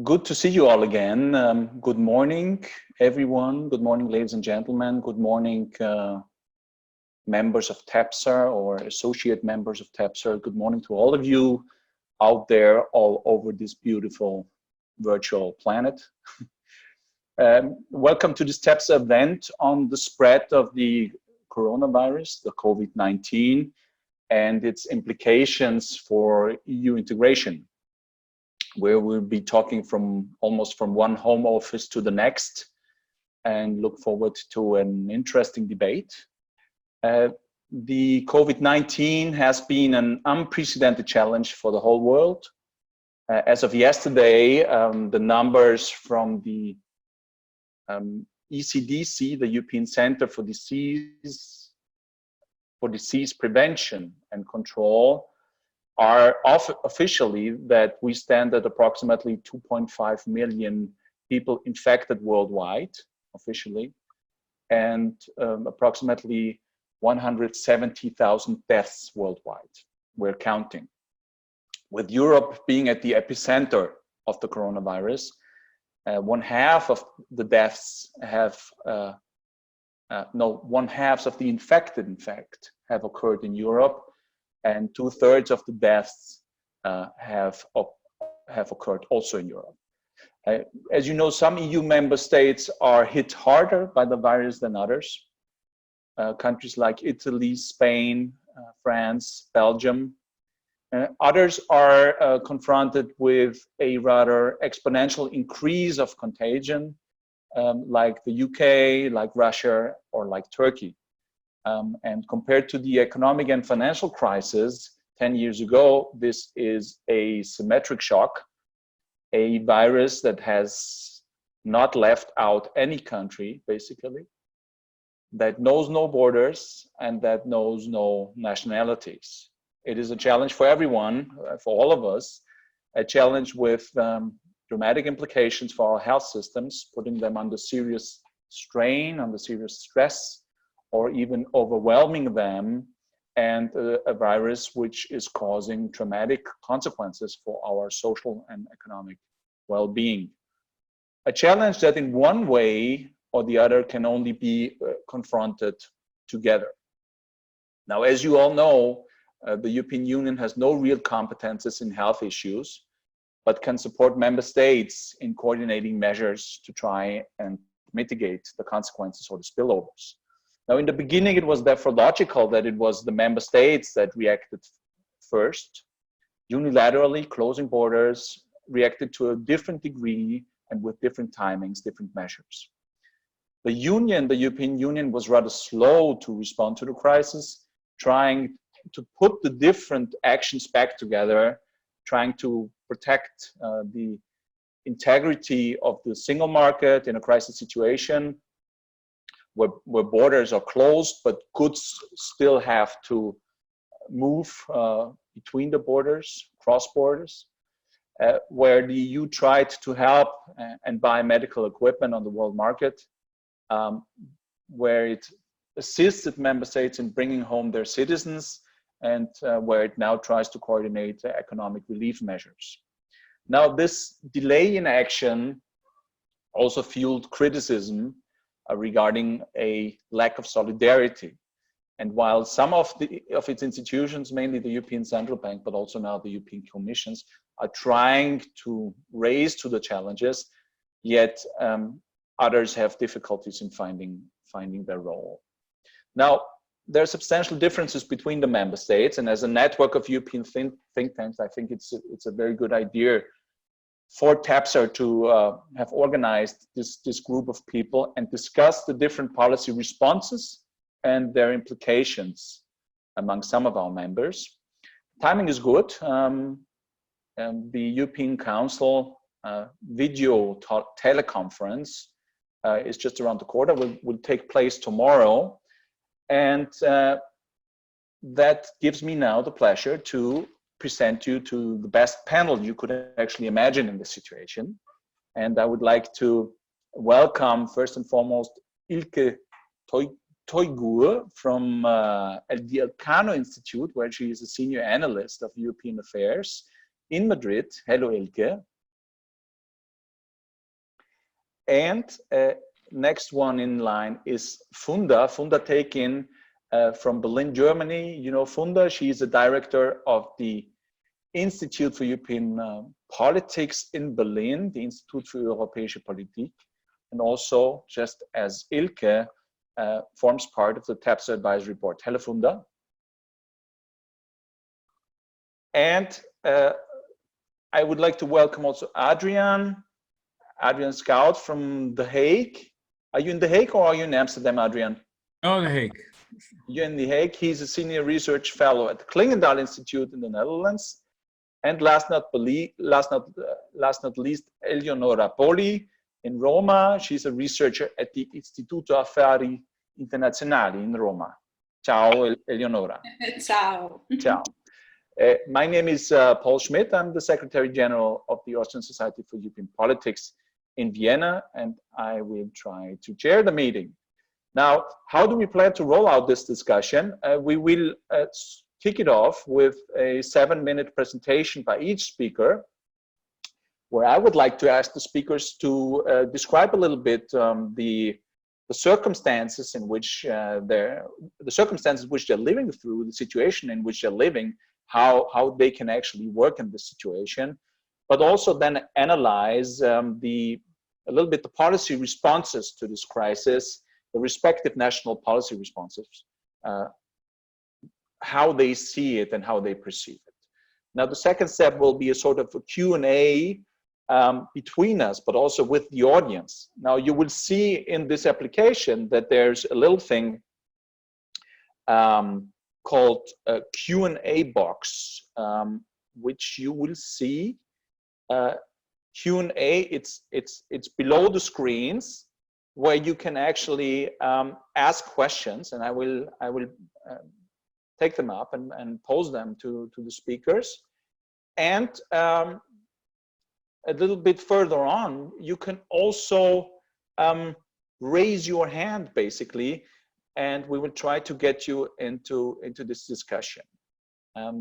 Good to see you all again. Good morning, everyone. Good morning, ladies and gentlemen. Good morning, members of TEPSA or associate members of TEPSA. Good morning to all of you out there all over this beautiful virtual planet. Welcome to this TEPSA event on the spread of the coronavirus, the COVID-19, and its implications for EU integration, where we'll be talking almost from one home office to the next, and look forward to an interesting debate. The COVID-19 has been an unprecedented challenge for the whole world. As of yesterday, the numbers from the ECDC, the European Center for Disease Prevention and Control, are officially that we stand at approximately 2.5 million people infected worldwide, officially, and approximately 170,000 deaths worldwide. We're counting. With Europe being at the epicenter of the coronavirus, one half of the deaths one half of the infected, in fact, have occurred in Europe, and 2/3 of the deaths have occurred also in Europe. As you know, some EU member states are hit harder by the virus than others. Countries like Italy, Spain, France, Belgium. Others are confronted with a rather exponential increase of contagion, like the UK, like Russia, or like Turkey. And compared to the economic and financial crisis 10 years ago, this is a symmetric shock, a virus that has not left out any country, basically, that knows no borders and that knows no nationalities. It is a challenge for everyone, for all of us, a challenge with dramatic implications for our health systems, putting them under serious strain, under serious stress, or even overwhelming them, and a virus which is causing traumatic consequences for our social and economic well-being. A challenge that in one way or the other can only be confronted together. Now, as you all know, the European Union has no real competences in health issues, but can support member states in coordinating measures to try and mitigate the consequences or the spillovers. Now, in the beginning, it was therefore logical that it was the member states that reacted first, unilaterally closing borders, reacted to a different degree and with different timings, different measures. The European Union was rather slow to respond to the crisis, trying to put the different actions back together, trying to protect the integrity of the single market in a crisis situation, where borders are closed, but goods still have to move between the borders, cross borders, where the EU tried to help and buy medical equipment on the world market, where it assisted member states in bringing home their citizens, and where it now tries to coordinate economic relief measures. Now, this delay in action also fueled criticism regarding a lack of solidarity. And while some of its institutions, mainly the European Central Bank, but also now the European Commissions, are trying to raise to the challenges, yet others have difficulties in finding their role. Now, there are substantial differences between the member states, and as a network of European think tanks, I think it's a very good idea for TEPSA to have organized this group of people and discuss the different policy responses and their implications among some of our members. Timing is good. The European Council video teleconference is just around the corner, will take place tomorrow. And that gives me now the pleasure to present you to the best panel you could actually imagine in this situation. And I would like to welcome, first and foremost, Ilke Toygür from the Elcano Institute, where she is a senior analyst of European affairs in Madrid. Hello, Ilke. And next one in line is Funda. Funda taken from Berlin, Germany. You know Funda, she is the director of the Institute for European Politics in Berlin, the Institut für Europäische Politik, and also, just as Ilke, forms part of the TEPSA advisory board. Hello, Funda. And I would like to welcome also Adriaan Schout from The Hague. Are you in The Hague or are you in Amsterdam, Adriaan? Oh, The Hague. You're in The Hague. He's a senior research fellow at the Clingendael Institute in the Netherlands. And last not least, Eleonora Poli in Roma. She's a researcher at the Istituto Affari Internazionali in Roma. Ciao, Eleonora. Ciao. Ciao. My name is Paul Schmidt. I'm the Secretary General of the Austrian Society for European Politics in Vienna, and I will try to chair the meeting. Now, how do we plan to roll out this discussion? We will kick it off with a 7-minute presentation by each speaker, where I would like to ask the speakers to describe a little bit the circumstances in which they're living through, the situation in which they're living, how they can actually work in this situation, but also then analyze a little bit the policy responses to this crisis, the respective national policy responses, how they see it and how they perceive it. Now, the second step will be a sort of a Q&A between us, but also with the audience. Now, you will see in this application that there's a little thing called a Q&A box, which you will see. Q&A, it's below the screens, where you can actually ask questions, and I will take them up and pose them to the speakers. And a little bit further on, you can also raise your hand, basically, and we will try to get you into this discussion.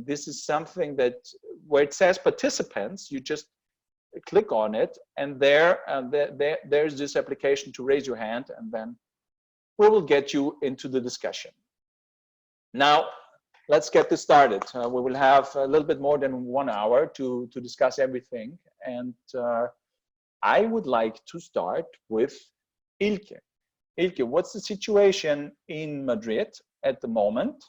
This is something that where it says participants, you just click on it, and there's this application to raise your hand, and then we will get you into the discussion. Now, let's get this started. We will have a little bit more than 1 hour to discuss everything, and I would like to start with Ilke. Ilke, what's the situation in Madrid at the moment?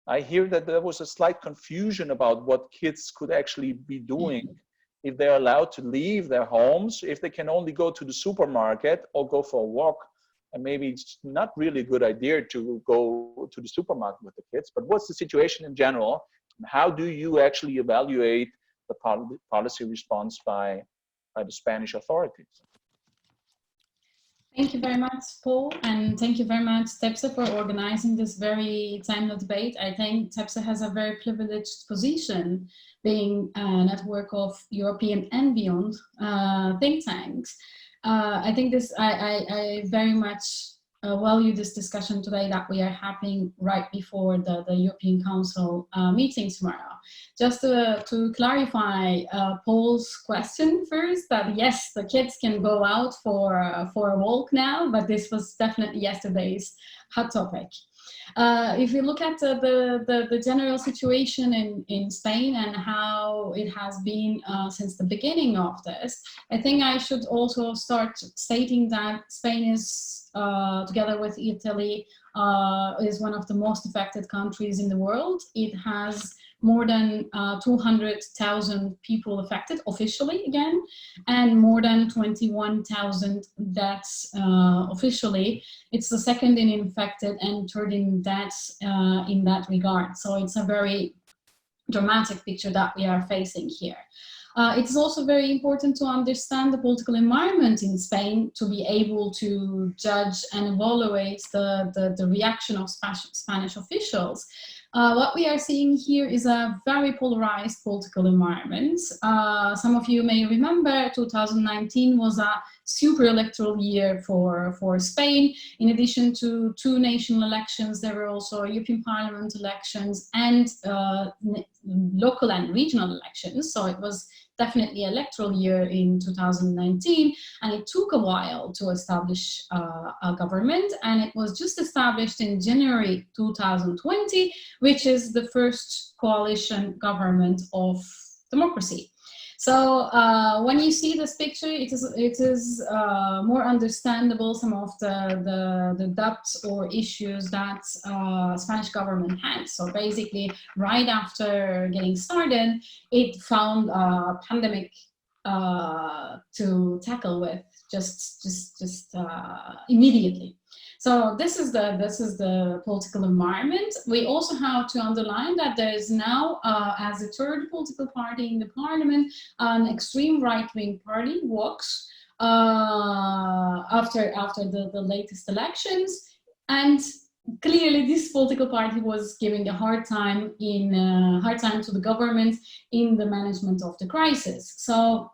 I hear that there was a slight confusion about what kids could actually be doing, if they're allowed to leave their homes, if they can only go to the supermarket or go for a walk. And maybe it's not really a good idea to go to the supermarket with the kids, but what's the situation in general? How do you actually evaluate the policy response by the Spanish authorities? Thank you very much, Paul, and thank you very much, TEPSA, for organizing this very timely debate. I think TEPSA has a very privileged position, being a network of European and beyond think tanks. I think I very much value this discussion today that we are having right before the European Council meeting tomorrow. Just to clarify Paul's question first, that yes, the kids can go out for a walk now, but this was definitely yesterday's hot topic. If you look at the general situation in Spain and how it has been since the beginning of this, I think I should also start stating that Spain is, together with Italy, is one of the most affected countries in the world. It has more than 200,000 people affected officially again, and more than 21,000 deaths officially. It's the second in infected and third in deaths in that regard. So it's a very dramatic picture that we are facing here. It's also very important to understand the political environment in Spain to be able to judge and evaluate the reaction of Spanish officials. What we are seeing here is a very polarized political environment. Some of you may remember 2019 was a super electoral year for Spain. In addition to 2 national elections, there were also European Parliament elections and local and regional elections. So it was definitely electoral year in 2019, and it took a while to establish a government, and it was just established in January 2020, which is the first coalition government of democracy. So when you see this picture, it is more understandable some of the doubts or issues that Spanish government had. So basically, right after getting started, it found a pandemic to tackle with just immediately. So this is the political environment. We also have to underline that there is now, as the third political party in the parliament, an extreme right-wing party, Vox, after the latest elections, and clearly this political party was giving a hard time to the government in the management of the crisis. So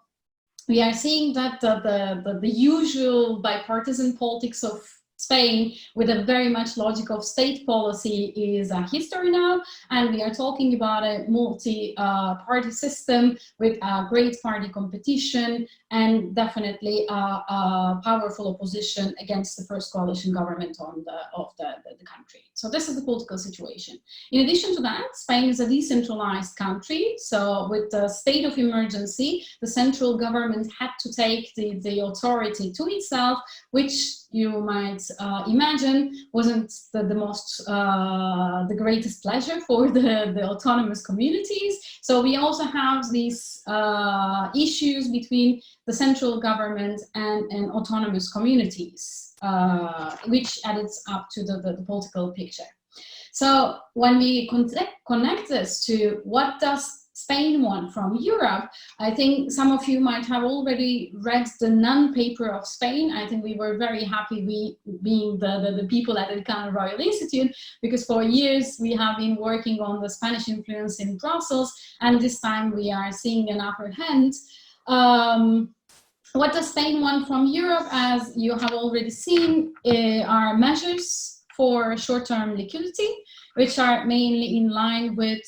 we are seeing that the usual bipartisan politics of Spain, with a very much logic of state policy, is a history now, and we are talking about a multi-party system with a great party competition and definitely a powerful opposition against the first coalition government of the country. So this is the political situation. In addition to that, Spain is a decentralized country. So with the state of emergency, the central government had to take the authority to itself, which you might imagine wasn't the greatest pleasure for the autonomous communities. So we also have these issues between the central government and autonomous communities, which adds up to the political picture. So when we connect this to what does Spain want from Europe, I think some of you might have already read the non-paper of Spain. I think we were very happy, we being the people at Elcano Royal Institute, because for years we have been working on the Spanish influence in Brussels, and this time we are seeing an upper hand. What does Spain want from Europe? As you have already seen, are measures for short-term liquidity, which are mainly in line with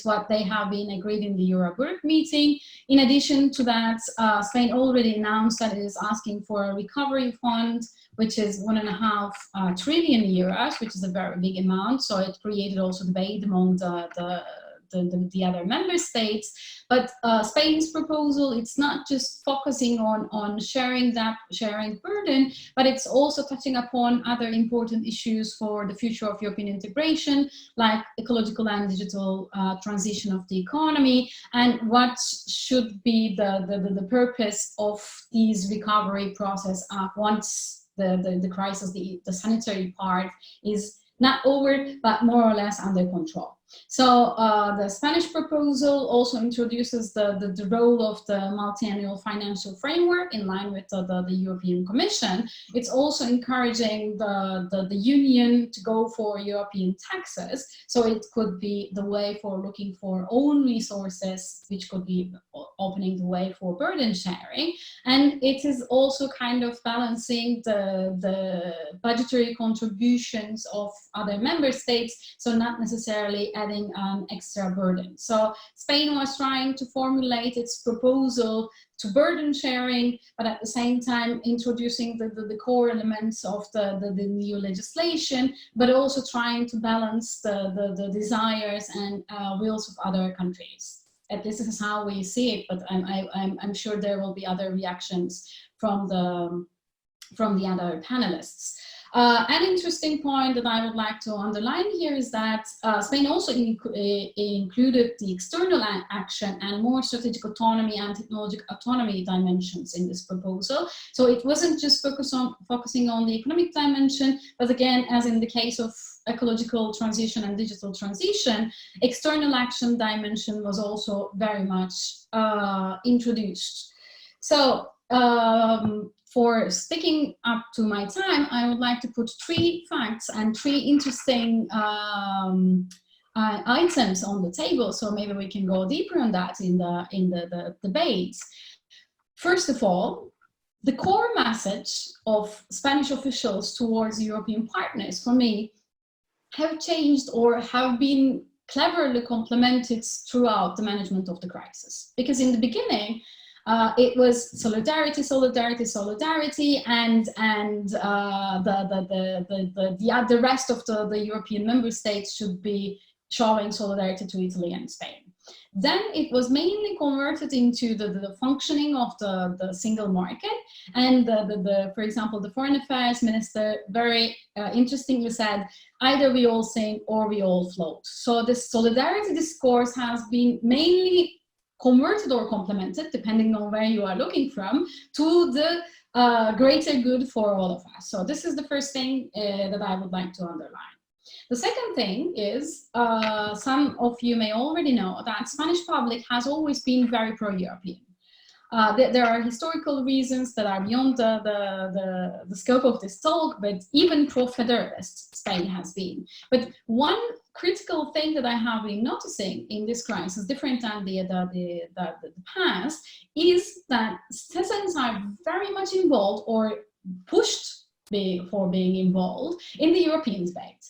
what they have been agreed in the Euro work meeting. In addition to that, Spain already announced that it is asking for a recovery fund, which is 1.5 trillion euros, which is a very big amount. So it created also debate among the other member states. But Spain's proposal, it's not just focusing on sharing burden, but it's also touching upon other important issues for the future of European integration, like ecological and digital transition of the economy, and what should be the purpose of these recovery process once the crisis, the sanitary part is not over, but more or less under control. So the Spanish proposal also introduces the role of the multi-annual financial framework in line with the European Commission. It's also encouraging the Union to go for European taxes. So it could be the way for looking for own resources, which could be opening the way for burden sharing. And it is also kind of balancing the budgetary contributions of other member states, so not necessarily adding an extra burden. So Spain was trying to formulate its proposal to burden sharing, but at the same time introducing the core elements of the new legislation, but also trying to balance the desires and wills of other countries. And this is how we see it, but I'm sure there will be other reactions from the other panelists. An interesting point that I would like to underline here is that Spain also included the external action and more strategic autonomy and technological autonomy dimensions in this proposal. So it wasn't just focusing on the economic dimension, but again, as in the case of ecological transition and digital transition, external action dimension was also very much introduced. So for sticking up to my time, I would like to put 3 facts and 3 interesting items on the table. So maybe we can go deeper on that in the debates. First of all, the core message of Spanish officials towards European partners, for me, have changed or have been cleverly complemented throughout the management of the crisis. Because in the beginning, it was solidarity, solidarity, solidarity, and the rest of the European member states should be showing solidarity to Italy and Spain. Then it was mainly converted into the functioning of the single market, and for example, the foreign affairs minister very interestingly said, either we all sing or we all float. So this solidarity discourse has been mainly converted or complemented, depending on where you are looking from, to the greater good for all of us. So this is the first thing that I would like to underline. The second thing is, some of you may already know that Spanish public has always been very pro-European. There are historical reasons that are beyond the scope of this talk, but even pro-federalist Spain has been. But one critical thing that I have been noticing in this crisis, different than the past, is that citizens are very much involved or pushed for being involved in the European debate.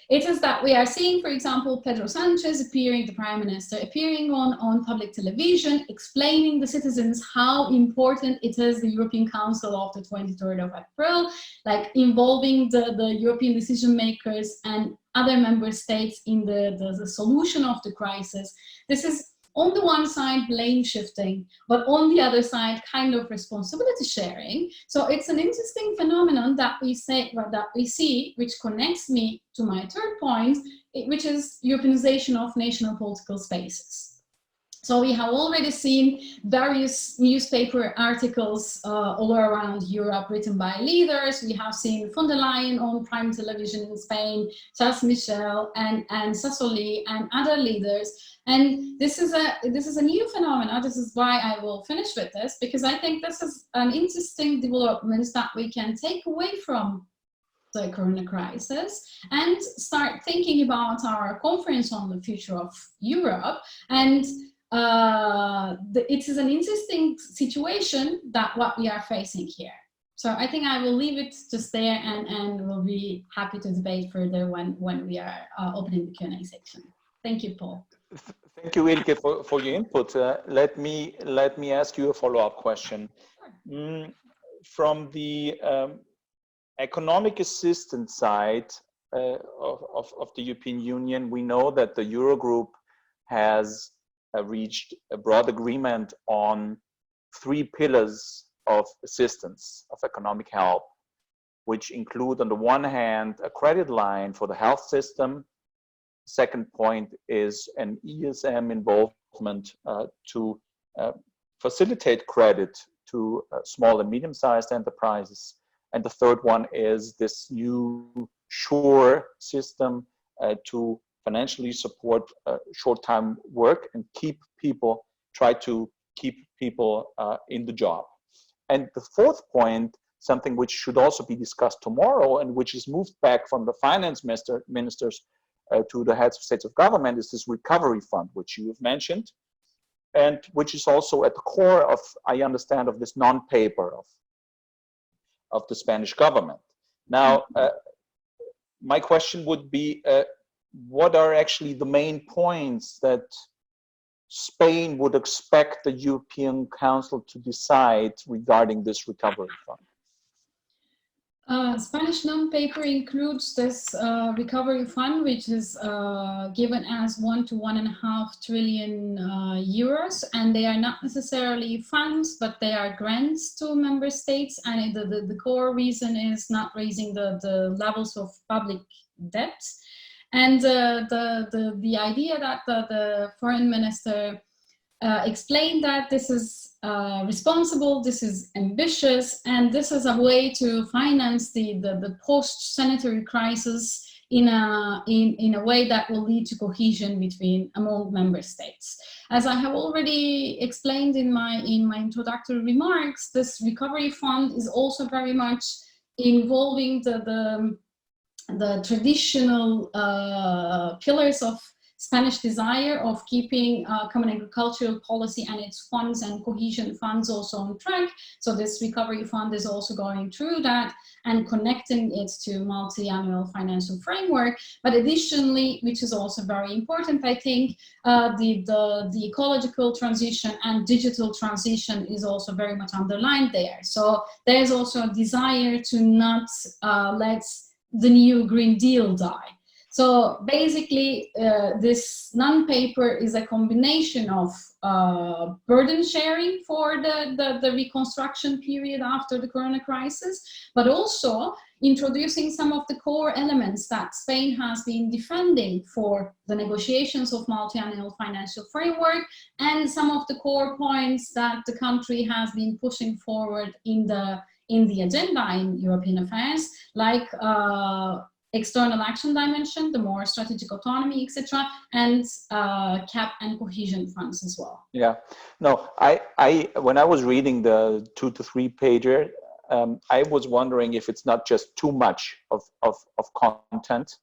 It is that we are seeing, for example, Pedro Sanchez appearing, the Prime Minister, appearing on public television, explaining the citizens how important it is, the European Council of the 23rd of April, like involving the European decision makers and other member states in the solution of the crisis. This is on the one side blame shifting, but on the other side kind of responsibility sharing. So it's an interesting phenomenon that we see, which connects me to my third point, which is Europeanization of national political spaces. So we have already seen various newspaper articles all around Europe written by leaders. We have seen von der Leyen on prime television in Spain, Charles Michel and Sassoli and other leaders. And this is a new phenomenon. This is why I will finish with this, because I think this is an interesting development that we can take away from the corona crisis and start thinking about our conference on the future of Europe. And it is an interesting situation that what we are facing here. So I think I will leave it just there, and we'll be happy to debate further when we are opening the Q&A section. Thank you, Paul. Thank you, Ilke, for your input. Let me ask you a follow-up question. Sure. From the economic assistance side of the European Union, we know that the Eurogroup has reached a broad agreement on 3 pillars of assistance, of economic help, which include, on the one hand, a credit line for the health system. Second point is an ESM involvement to facilitate credit to small and medium-sized enterprises. And the third one is this new SURE system to financially support short-time work and try to keep people in the job. And the fourth point, something which should also be discussed tomorrow and which is moved back from the finance ministers to the heads of states of government, is this recovery fund, which you have mentioned, and which is also at the core of, I understand, of this non-paper of the Spanish government. Now, my question would be, what are actually the main points that Spain would expect the European Council to decide regarding this recovery fund? Spanish non-paper includes this recovery fund, which is given as 1 to 1.5 trillion euros, and they are not necessarily funds, but they are grants to member states. And the core reason is not raising the levels of public debt. And the idea that the foreign minister explained that this is responsible, this is ambitious, and this is a way to finance the post-sanitary crisis in a way that will lead to cohesion among member states. As I have already explained in my introductory remarks, this recovery fund is also very much involving the traditional pillars of Spanish desire of keeping common agricultural policy and its funds and cohesion funds also on track. So this recovery fund is also going through that and connecting it to multi-annual financial framework. But additionally, which is also very important, I think, the ecological transition and digital transition is also very much underlined there. So there's also a desire to not let the new Green Deal die. So basically, this non-paper is a combination of burden sharing for the reconstruction period after the Corona crisis, but also introducing some of the core elements that Spain has been defending for the negotiations of multi-annual financial framework, and some of the core points that the country has been pushing forward in the agenda in European affairs, like external action dimension, the more strategic autonomy, etc., and CAP and cohesion funds as well. Yeah, no, I when I was reading the 2 to 3 pager, I was wondering if it's not just too much of content,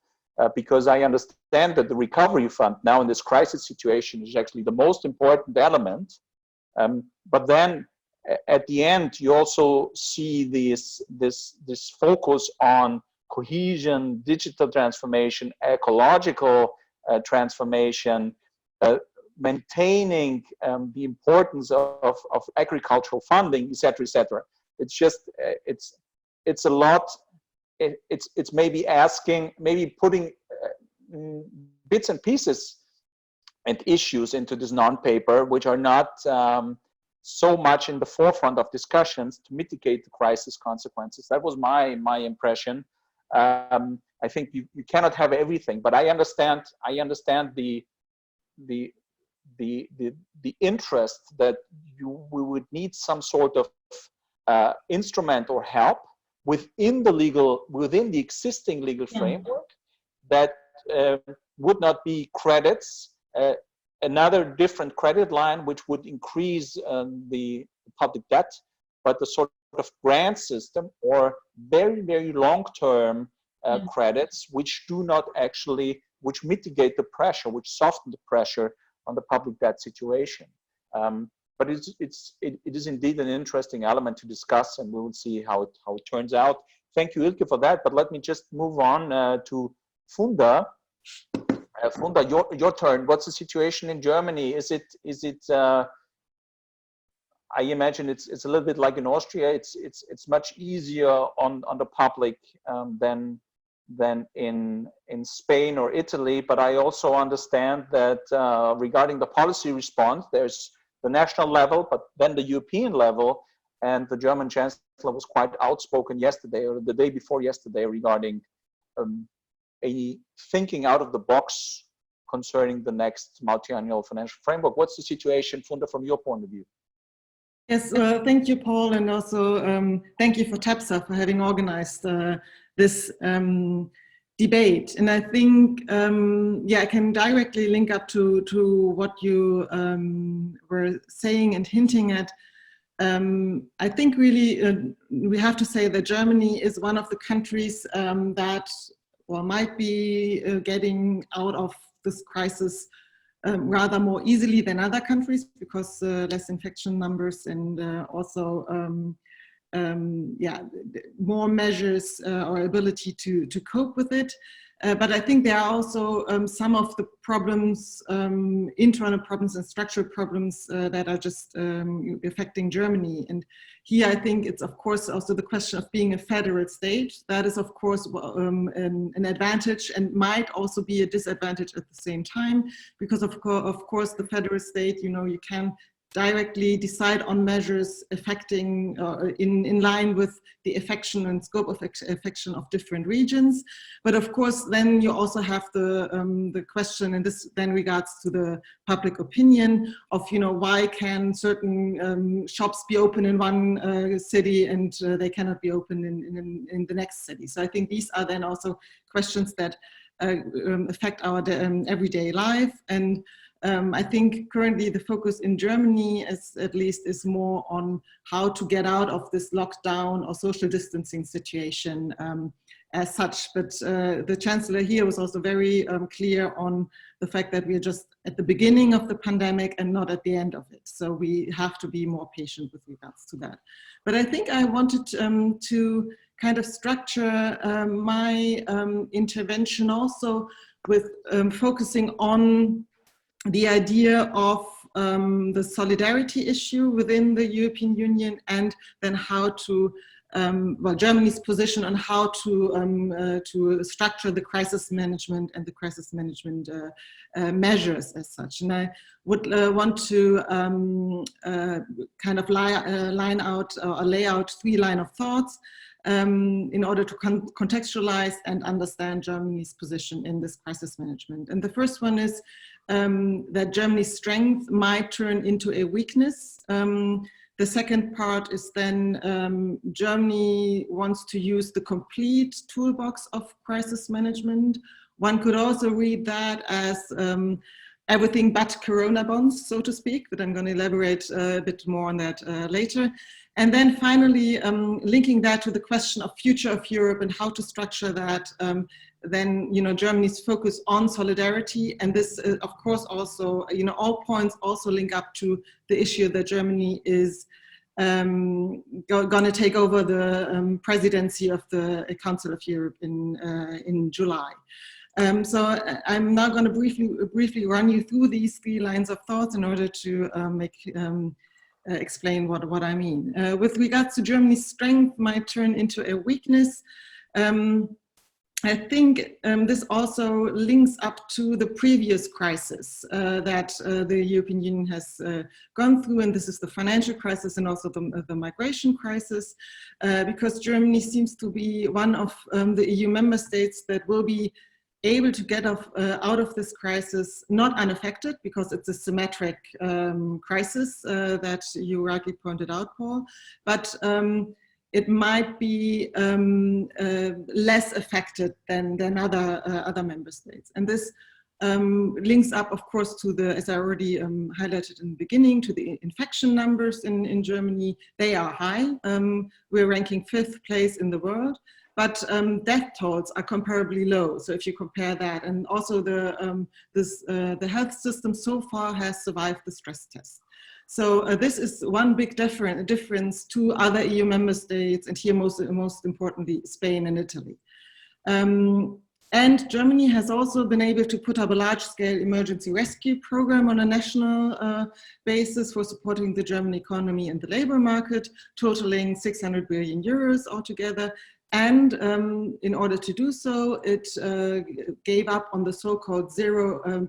because I understand that the recovery fund now in this crisis situation is actually the most important element, but then at the end you also see this focus on cohesion, digital transformation, ecological transformation, maintaining the importance of agricultural funding, etc., etc. It's just it's a lot. It's maybe asking, maybe putting bits and pieces and issues into this non-paper, which are not so much in the forefront of discussions to mitigate the crisis consequences. That was my impression. I think you cannot have everything, but I understand the interest that we would need some sort of instrument or help within the existing legal framework that would not be credits, another different credit line which would increase the public debt, but the sort of grant system or very, very long-term credits which do not actually, which mitigate the pressure, which soften the pressure on the public debt situation. But it is indeed an interesting element to discuss, and we will see how it turns out. Thank you, Ilke, for that. But let me just move on to Funda. Funda, your turn. What's the situation in Germany? Is it? I imagine it's a little bit like in Austria. It's much easier on the public than in Spain or Italy. But I also understand that regarding the policy response, there's the national level, but then the European level, and the German Chancellor was quite outspoken yesterday or the day before yesterday regarding a thinking out of the box concerning the next multi-annual financial framework. What's the situation, Funda, from your point of view? Yes, thank you, Paul, and also thank you for TEPSA for having organized this debate. And I think, yeah, I can directly link up to what you were saying and hinting at. I think really we have to say that Germany is one of the countries that might be getting out of this crisis rather more easily than other countries, because less infection numbers and also yeah, more measures or ability to cope with it. But I think there are also some of the problems, internal problems and structural problems that are just affecting Germany. And here I think it's of course also the question of being a federal state. That is of course an advantage and might also be a disadvantage at the same time, because of course the federal state, you know, you can directly decide on measures affecting in line with the affection and scope of affection of different regions. But of course, then you also have the question, and this then regards to the public opinion of, you know, why can certain shops be open in one city and they cannot be open in the next city. So I think these are then also questions that affect our everyday life. And I think currently the focus in Germany is more on how to get out of this lockdown or social distancing situation as such, but the Chancellor here was also very clear on the fact that we are just at the beginning of the pandemic and not at the end of it. So we have to be more patient with regards to that. But I think I wanted to kind of structure my intervention also with focusing on the idea of the solidarity issue within the European Union, and then how to, well, Germany's position on how to structure the crisis management and the crisis management measures as such. And I would want to kind of line out or lay out 3 lines of thoughts in order to contextualize and understand Germany's position in this crisis management. And the first one is that Germany's strength might turn into a weakness. The second part is then Germany wants to use the complete toolbox of crisis management. One could also read that as everything but Corona bonds, so to speak, but I'm going to elaborate a bit more on that later. And then finally, linking that to the question of future of Europe and how to structure that, then, you know, Germany's focus on solidarity. And this, of course, also, you know, all points also link up to the issue that Germany is going to take over the presidency of the Council of Europe in July. So I'm now going to briefly run you through these 3 lines of thoughts in order to explain what I mean. With regards to Germany's strength might turn into a weakness. I think this also links up to the previous crisis that the European Union has gone through, and this is the financial crisis and also the migration crisis, because Germany seems to be one of the EU member states that will be able to get out of this crisis not unaffected, because it's a symmetric crisis that you rightly pointed out, Paul, but it might be less affected than other member states. And this links up, of course, to the, as I already highlighted in the beginning, to the infection numbers in Germany. They are high. We're ranking 5th place in the world. But death tolls are comparably low. So if you compare that, and also the health system so far has survived the stress test. So this is one big difference to other EU member states, and here most importantly, Spain and Italy. And Germany has also been able to put up a large-scale emergency rescue program on a national basis for supporting the German economy and the labor market, totaling 600 billion euros altogether. And in order to do so, it gave up on the so-called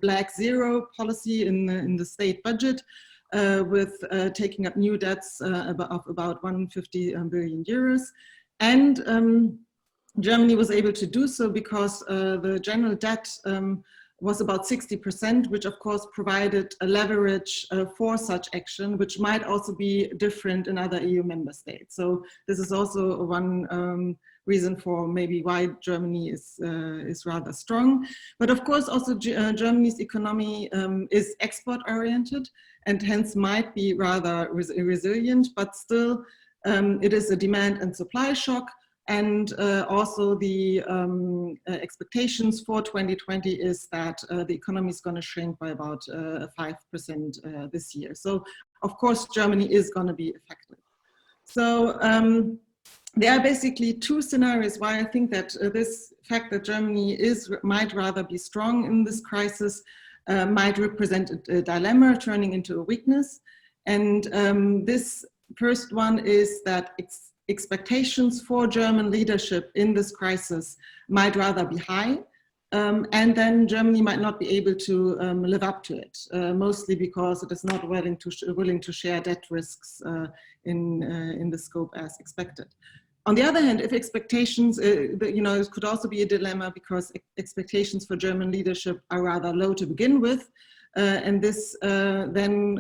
black zero policy in the state budget, with taking up new debts of about 150 billion euros. And Germany was able to do so because the general debt was about 60%, which of course provided a leverage for such action, which might also be different in other EU member states. So this is also one reason for maybe why Germany is rather strong. But of course also Germany's economy is export oriented and hence might be rather resilient, but still it is a demand and supply shock. And also the expectations for 2020 is that the economy is going to shrink by about 5% this year. So of course Germany is going to be affected. So there are basically 2 scenarios why I think that this fact that Germany might rather be strong in this crisis might represent a dilemma turning into a weakness. And this first one is that expectations for German leadership in this crisis might rather be high, and then Germany might not be able to live up to it, mostly because it is not willing to share debt risks in the scope as expected. On the other hand, if expectations, it could also be a dilemma because expectations for German leadership are rather low to begin with. And this then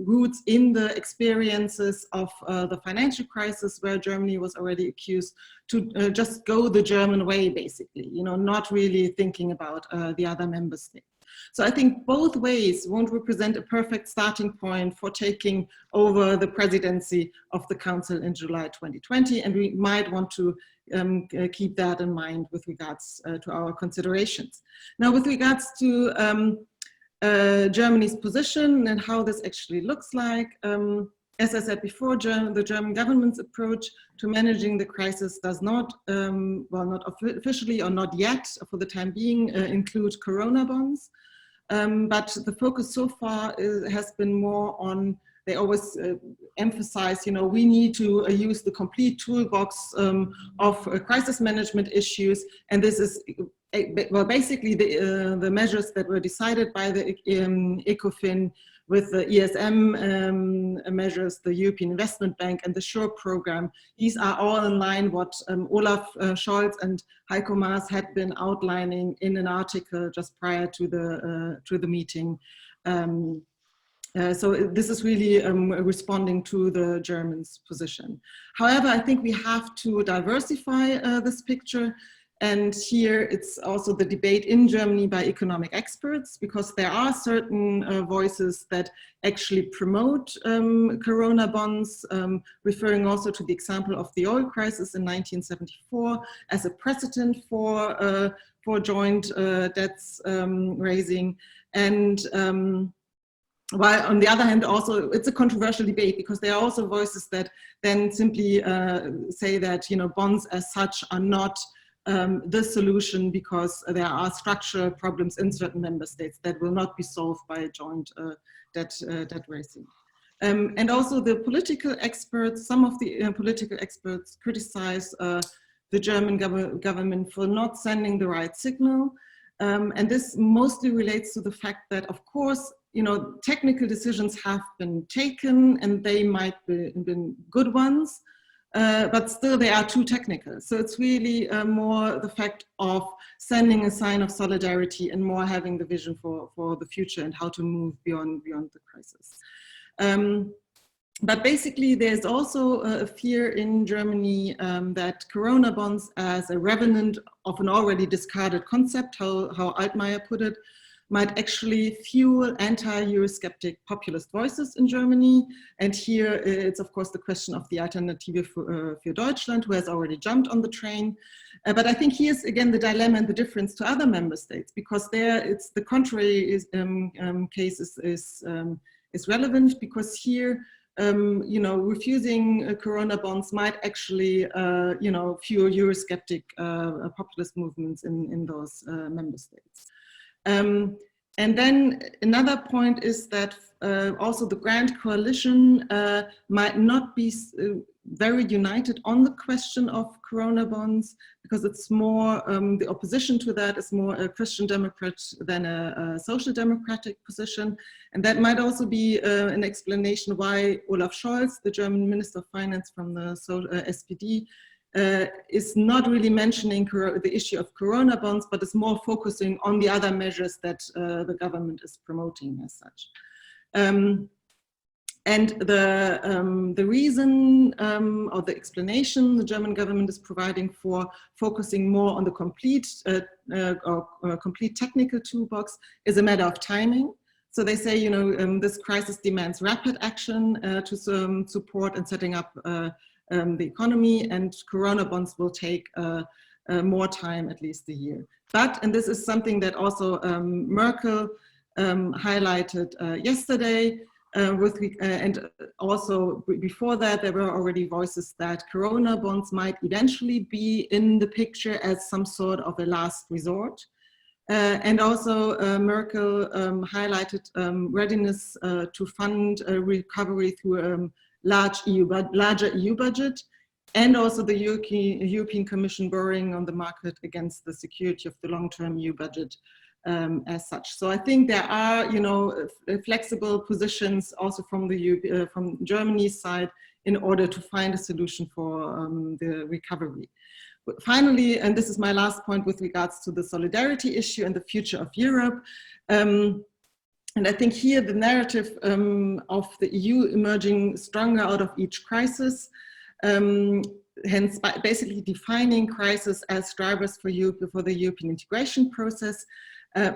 roots in the experiences of the financial crisis, where Germany was already accused to just go the German way, basically, not really thinking about the other member states. So I think both ways won't represent a perfect starting point for taking over the presidency of the Council in July 2020, and we might want to keep that in mind with regards to our considerations. Now, with regards to Germany's position and how this actually looks like, as I said before, the German government's approach to managing the crisis does not, well, not officially or not yet for the time being, include Corona bonds. But the focus so far has been more on, they always emphasize, you know, we need to use the complete toolbox of crisis management issues. And this is, well, basically the measures that were decided by the ÖGfE with the ESM measures, the European Investment Bank and the SURE program. These are all in line what Olaf Scholz and Heiko Maas had been outlining in an article just prior to the meeting. So this is really responding to the Germans' position. However, I think we have to diversify this picture. And here it's also the debate in Germany by economic experts, because there are certain voices that actually promote Corona bonds, referring also to the example of the oil crisis in 1974 as a precedent for joint debts raising. And while on the other hand, also it's a controversial debate, because there are also voices that then simply say that, you know, bonds as such are not the solution, because there are structural problems in certain member states that will not be solved by joint debt raising. And also the political experts, some of the political experts criticize the German government for not sending the right signal. And this mostly relates to the fact that, of course, you know, technical decisions have been taken and they might be been good ones. But still they are too technical. So it's really more the fact of sending a sign of solidarity and more having the vision for the future and how to move beyond the crisis. But basically there's also a fear in Germany that Corona bonds as a revenant of an already discarded concept, how Altmaier put it, might actually fuel anti-Eurosceptic populist voices in Germany. And here it's of course the question of the Alternative für Deutschland, who has already jumped on the train. But I think here's again the dilemma and the difference to other member states, because there it's the contrary case is relevant, because here you know, refusing Corona bonds might actually you know, fuel Eurosceptic populist movements in those member states. And then another point is that also the Grand Coalition might not be very united on the question of Corona bonds, because it's more, the opposition to that is more a Christian Democrat than a social democratic position. And that might also be an explanation why Olaf Scholz, the German Minister of Finance from the SPD, is not really mentioning the issue of Corona bonds, but is more focusing on the other measures that the government is promoting as such. And the reason or the explanation the German government is providing for focusing more on the complete technical toolbox is a matter of timing. So they say, you know, this crisis demands rapid action to support and setting up the economy, and Corona bonds will take more time, at least a year. But, and this is something that also Merkel highlighted yesterday, and also before that, there were already voices that Corona bonds might eventually be in the picture as some sort of a last resort. And also Merkel highlighted readiness to fund recovery through larger EU budget, and also the European Commission borrowing on the market against the security of the long-term EU budget as such. So I think there are, you know, flexible positions also from from Germany's side in order to find a solution for the recovery. But finally, and this is my last point with regards to the solidarity issue and the future of Europe. And I think here the narrative of the EU emerging stronger out of each crisis, hence basically defining crisis as drivers for the European integration process,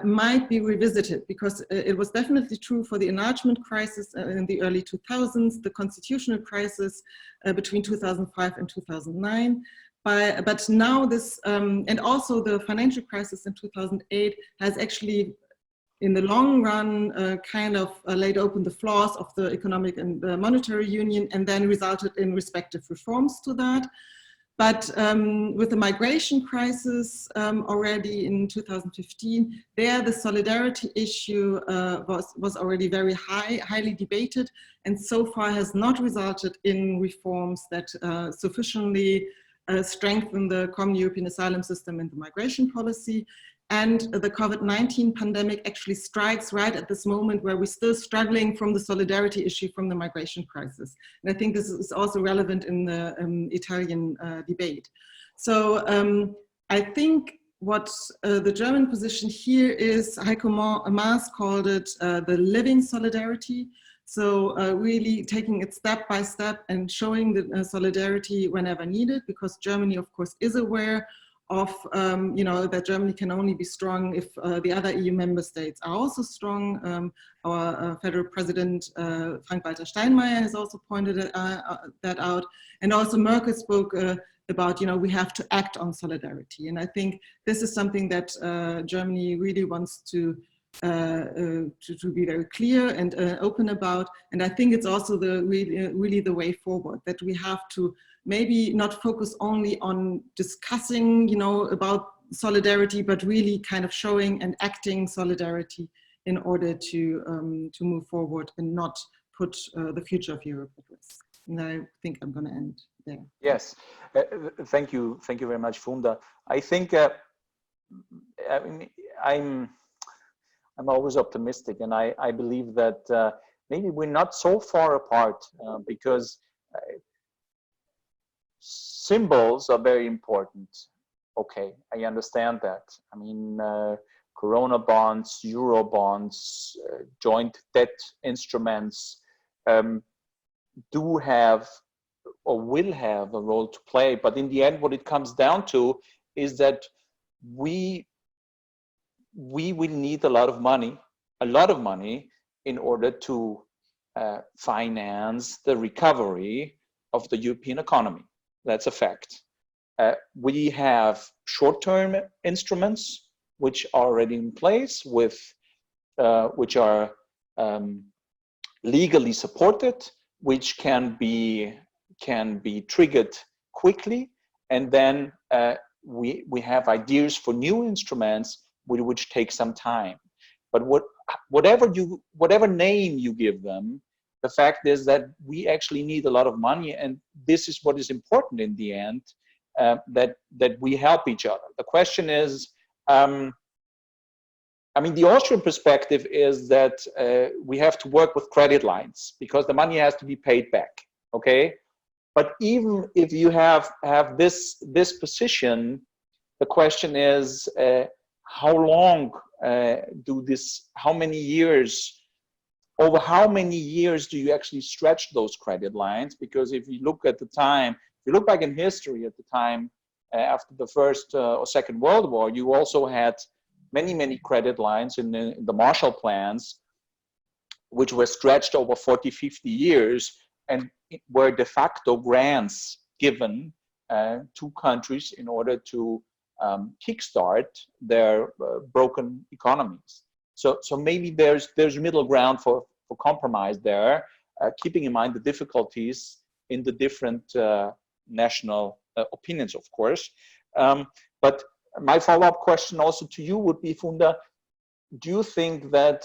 might be revisited, because it was definitely true for the enlargement crisis in the early 2000s, the constitutional crisis between 2005 and 2009. But now this, and also the financial crisis in 2008 has actually, in the long run, kind of laid open the flaws of the economic and the monetary union, and then resulted in respective reforms to that. But with the migration crisis already in 2015, there the solidarity issue was already very highly debated, and so far has not resulted in reforms that sufficiently strengthen the common European asylum system and the migration policy. And the COVID-19 pandemic actually strikes right at this moment where we're still struggling from the solidarity issue from the migration crisis. And I think this is also relevant in the Italian debate. So I think what the German position here is, Heiko Maas called it the living solidarity. So really taking it step by step and showing the solidarity whenever needed, because Germany, of course, is aware of, that Germany can only be strong if the other EU member states are also strong. Our federal president, Frank-Walter Steinmeier, has also pointed that out. And also Merkel spoke about, we have to act on solidarity. And I think this is something that Germany really wants to be very clear and open about. And I think it's also really the way forward, that we have to maybe not focus only on discussing, about solidarity, but really kind of showing and acting solidarity in order to move forward and not put the future of Europe at risk. And I think I'm going to end there. Yes, thank you very much, Funda. I think I'm always optimistic, and I believe that maybe we're not so far apart because symbols are very important. Okay, I understand that. I mean, Corona bonds, Euro bonds, joint debt instruments do have or will have a role to play. But in the end, what it comes down to is that we will need a lot of money in order to finance the recovery of the European economy. That's a fact. We have short-term instruments which are already in place, which are legally supported, which can be triggered quickly, and then we have ideas for new instruments which take some time. But whatever name you give them, the fact is that we actually need a lot of money, and this is what is important in the end, that we help each other. The question is, the Austrian perspective is that we have to work with credit lines because the money has to be paid back, okay? But even if you have this position, the question is, how long how many years do you actually stretch those credit lines? Because if you look at the time, if you look back in history at the time after the First or Second World War, you also had many credit lines in the Marshall Plans, which were stretched over 40, 50 years and were de facto grants given to countries in order to kickstart their broken economies. So maybe there's middle ground for compromise there, keeping in mind the difficulties in the different national opinions, of course. But my follow-up question also to you would be, Funda, do you think that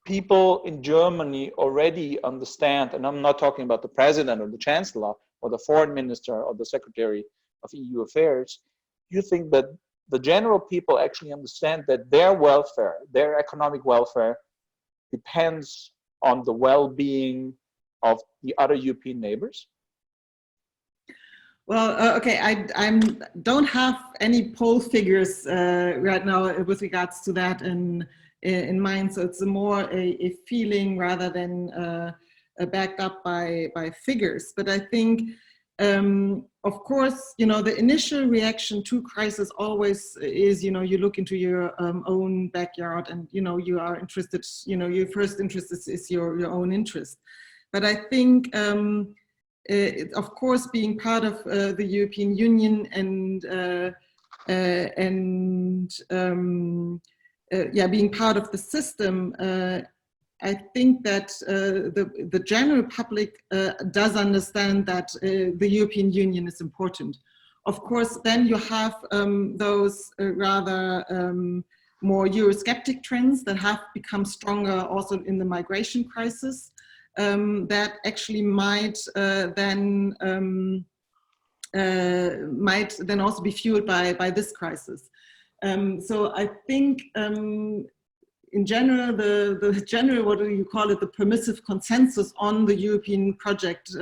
people in Germany already understand, and I'm not talking about the president or the chancellor or the foreign minister or the secretary of EU affairs, do you think that the general people actually understand that their welfare, their economic welfare, depends on the well-being of the other European neighbors? Well, okay, I don't have any poll figures right now with regards to that in mind, so it's more a feeling rather than backed up by figures. But I think Of course, the initial reaction to crisis always is, you look into your own backyard and, you are interested, your first interest is your own interest. But I think, of course, being part of the European Union and being part of the system, I think that the general public does understand that the European Union is important. Of course, then you have those rather more Eurosceptic trends that have become stronger also in the migration crisis, that actually might then also be fueled by this crisis. So I think in general, the general, what do you call it, the permissive consensus on the European project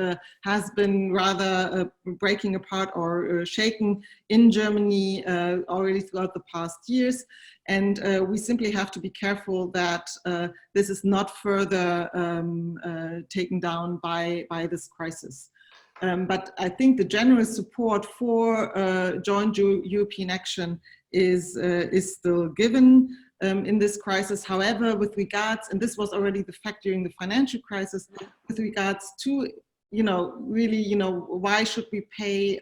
has been rather breaking apart or shaken in Germany already throughout the past years. And we simply have to be careful that this is not further taken down by this crisis. But I think the general support for joint European action is still given in this crisis. However, with regards, and this was already the fact during the financial crisis, with regards to, really, why should we pay,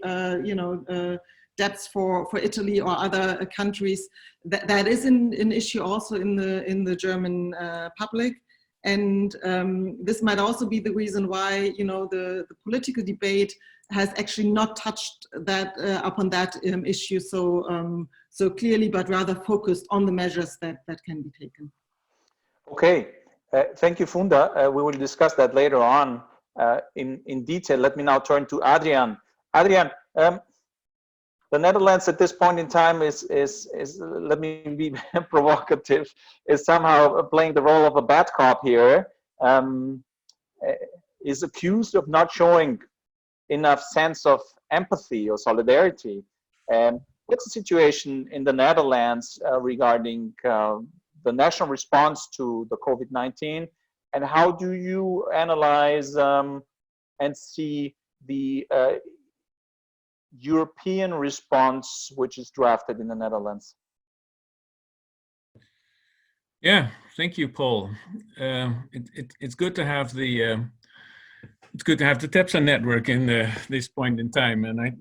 debts for Italy or other countries, that is an issue also in the German public. And this might also be the reason why, the political debate has actually not touched that upon that issue so clearly, but rather focused on the measures that can be taken. Okay, thank you, Funda. We will discuss that later on in detail. Let me now turn to Adriaan. Adriaan, the Netherlands at this point in time is let me be provocative, is somehow playing the role of a bad cop here, is accused of not showing enough sense of empathy or solidarity. What's the situation in the Netherlands regarding the national response to the COVID-19, and how do you analyze and see the European response which is drafted in the Netherlands? Yeah, thank you, Paul. It's good to have the TEPSA network in this point in time, and I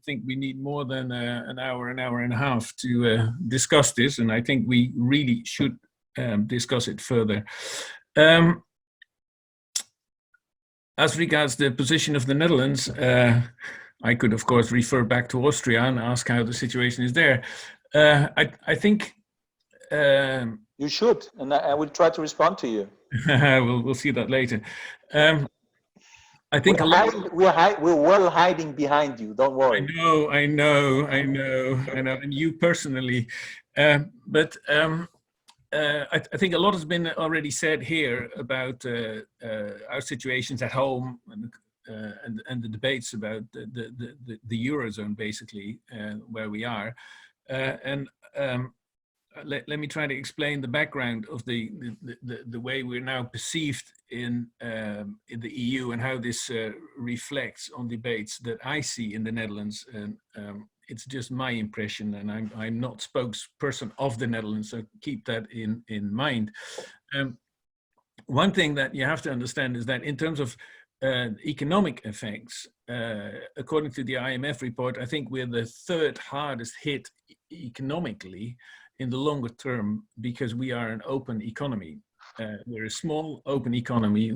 think we need more than an hour and a half to discuss this, and I think we really should discuss it further. As regards the position of the Netherlands, I could, of course, refer back to Austria and ask how the situation is there. I think you should, and I will try to respond to you. we'll see that later. I think we're well hiding behind you. Don't worry. I know, and you personally, but I think a lot has been already said here about our situations at home and the debates about the Eurozone, basically, where we are. Let me try to explain the background of the way we're now perceived in the EU and how this reflects on debates that I see in the Netherlands. And it's just my impression, and I'm not spokesperson of the Netherlands, so keep that in mind. One thing that you have to understand is that in terms of economic effects, according to the IMF report, I think we're the third hardest hit economically in the longer term, because we are an open economy. We're a small open economy.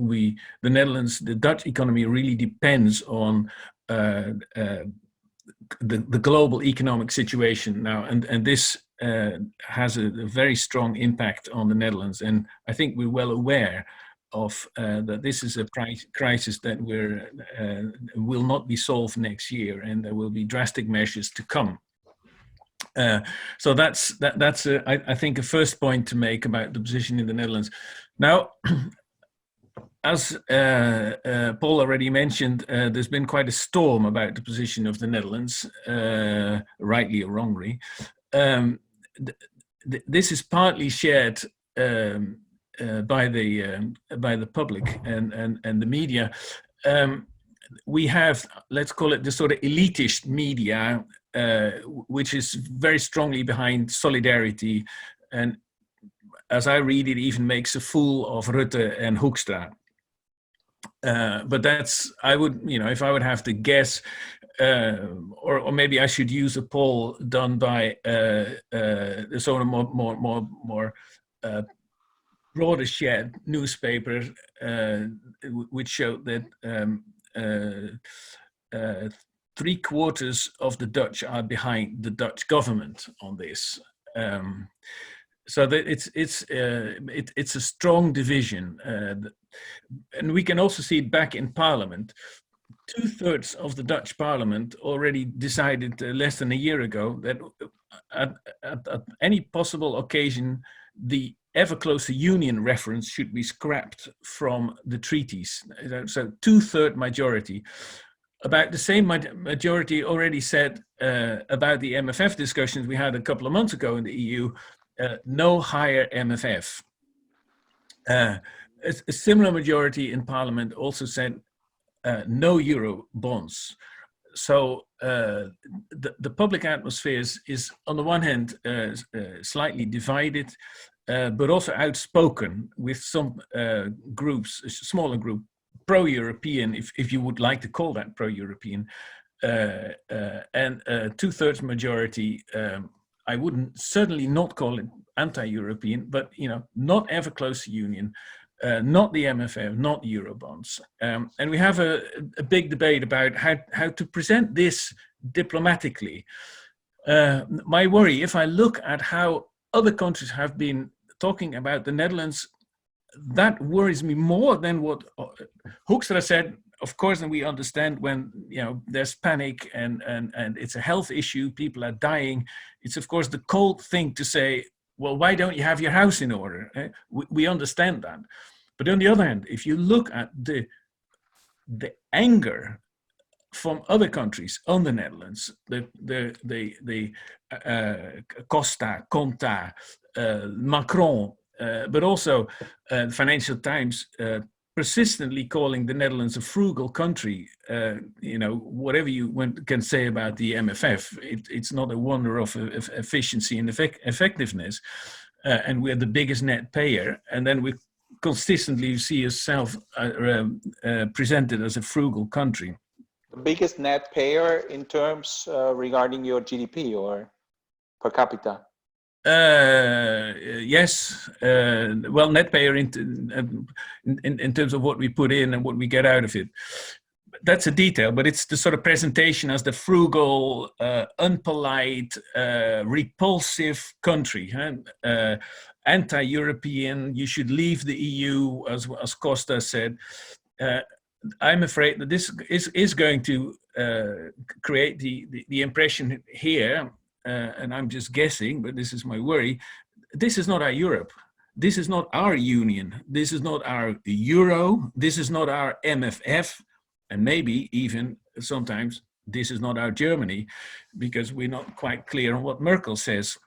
The Netherlands, the Dutch economy really depends on the global economic situation now, and this has a very strong impact on the Netherlands. And I think we're well aware of that this is a crisis that will not be solved next year, and there will be drastic measures to come. So that's I think a first point to make about the position in the Netherlands. Now, as Paul already mentioned, there's been quite a storm about the position of the Netherlands, rightly or wrongly. This is partly shared by the public and the media. we have, let's call it the sort of elitist media, which is very strongly behind solidarity, and as I read it, even makes a fool of Rutte and Hoekstra. But that's, I would, if I would have to guess, or maybe I should use a poll done by the sort of more broader shed newspaper, which showed that 3/4 of the Dutch are behind the Dutch government on this. So that it's a strong division, and we can also see it back in Parliament. 2/3 of the Dutch Parliament already decided less than a year ago that at any possible occasion, the ever closer union reference should be scrapped from the treaties. So 2/3 majority. About the same majority already said about the MFF discussions we had a couple of months ago in the EU, no higher MFF. A similar majority in Parliament also said no euro bonds. So the public atmosphere is on the one hand slightly divided, but also outspoken with some groups, a smaller group, pro-European, if you would like to call that pro-European, and 2/3 majority. I wouldn't certainly not call it anti-European, but not ever close union, not the MFF, not Eurobonds, and we have a big debate about how to present this diplomatically. My worry, if I look at how other countries have been talking about the Netherlands, that worries me more than what Hoekstra said. Of course, and we understand when there's panic and it's a health issue, people are dying. It's of course the cold thing to say, well, why don't you have your house in order? We understand that. But on the other hand, if you look at the anger from other countries on the Netherlands, the Costa, Conta, Macron, but also the Financial Times persistently calling the Netherlands a frugal country. Whatever you can say about the MFF, it's not a wonder of efficiency and effectiveness. And we're the biggest net payer. And then we consistently see ourselves presented as a frugal country. The biggest net payer in terms regarding your GDP or per capita? Yes. Well, net payer in terms of what we put in and what we get out of it. That's a detail, but it's the sort of presentation as the frugal, unpolite, repulsive country, anti-European. You should leave the EU, as Costa said. I'm afraid that this is going to create the impression here. And I'm just guessing, but this is my worry. This is not our Europe. This is not our union. This is not our euro. This is not our MFF. And maybe even sometimes this is not our Germany, because we're not quite clear on what Merkel says.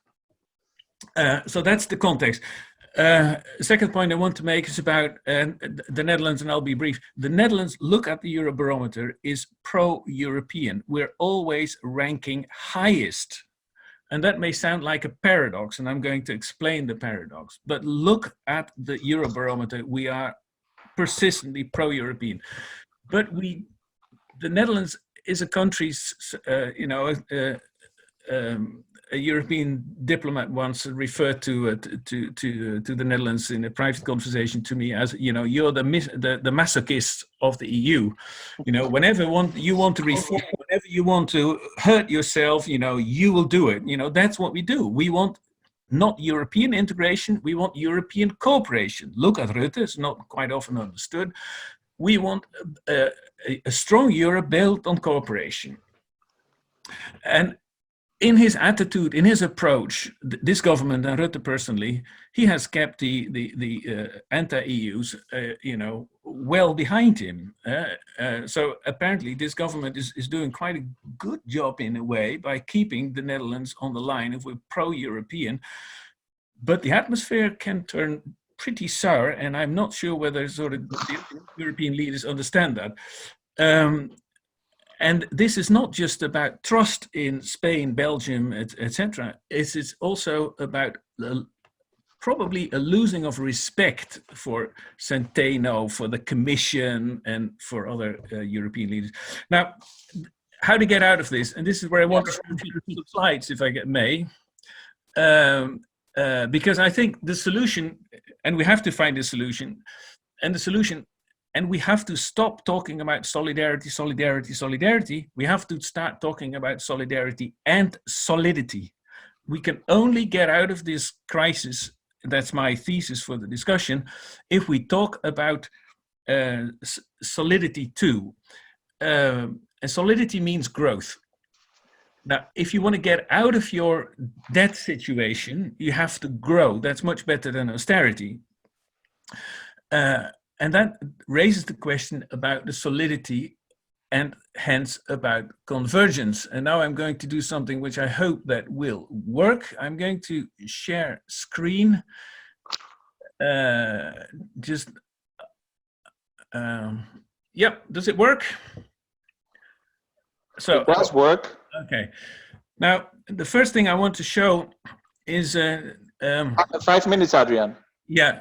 So that's the context. Second point I want to make is about the Netherlands, and I'll be brief. The Netherlands, look at the Eurobarometer, is pro-European. We're always ranking highest. And that may sound like a paradox, and I'm going to explain the paradox. But look at the Eurobarometer. We are persistently pro-European. But the Netherlands is a country, a European diplomat once referred to the Netherlands in a private conversation to me as, you're the masochist of the EU. Whenever you want to reform, whenever you want to hurt yourself, you will do it. That's what we do. We want not European integration, we want European cooperation. Look at Rutte, it's not quite often understood. We want a strong Europe built on cooperation. And in his attitude, in his approach, this government and Rutte personally, he has kept the anti-EUs, well behind him. So apparently, this government is doing quite a good job in a way by keeping the Netherlands on the line if we're pro-European. But the atmosphere can turn pretty sour, and I'm not sure whether sort of the European leaders understand that. And this is not just about trust in Spain, Belgium, etc. It's also about probably a losing of respect for Centeno, for the Commission, and for other European leaders. Now, how to get out of this? And this is where I want to show some slides, if I may. Because I think the solution, and we have to find a solution, and we have to stop talking about solidarity, solidarity, solidarity. We have to start talking about solidarity and solidity. We can only get out of this crisis, that's my thesis for the discussion, if we talk about solidity too. And solidity means growth. Now, if you want to get out of your debt situation, you have to grow. That's much better than austerity. And that raises the question about the solidity and hence about convergence. And now I'm going to do something which I hope that will work. I'm going to share screen. Yep, does it work? So it does work. Okay. Now, the first thing I want to show is 5 minutes, Adriaan. Yeah.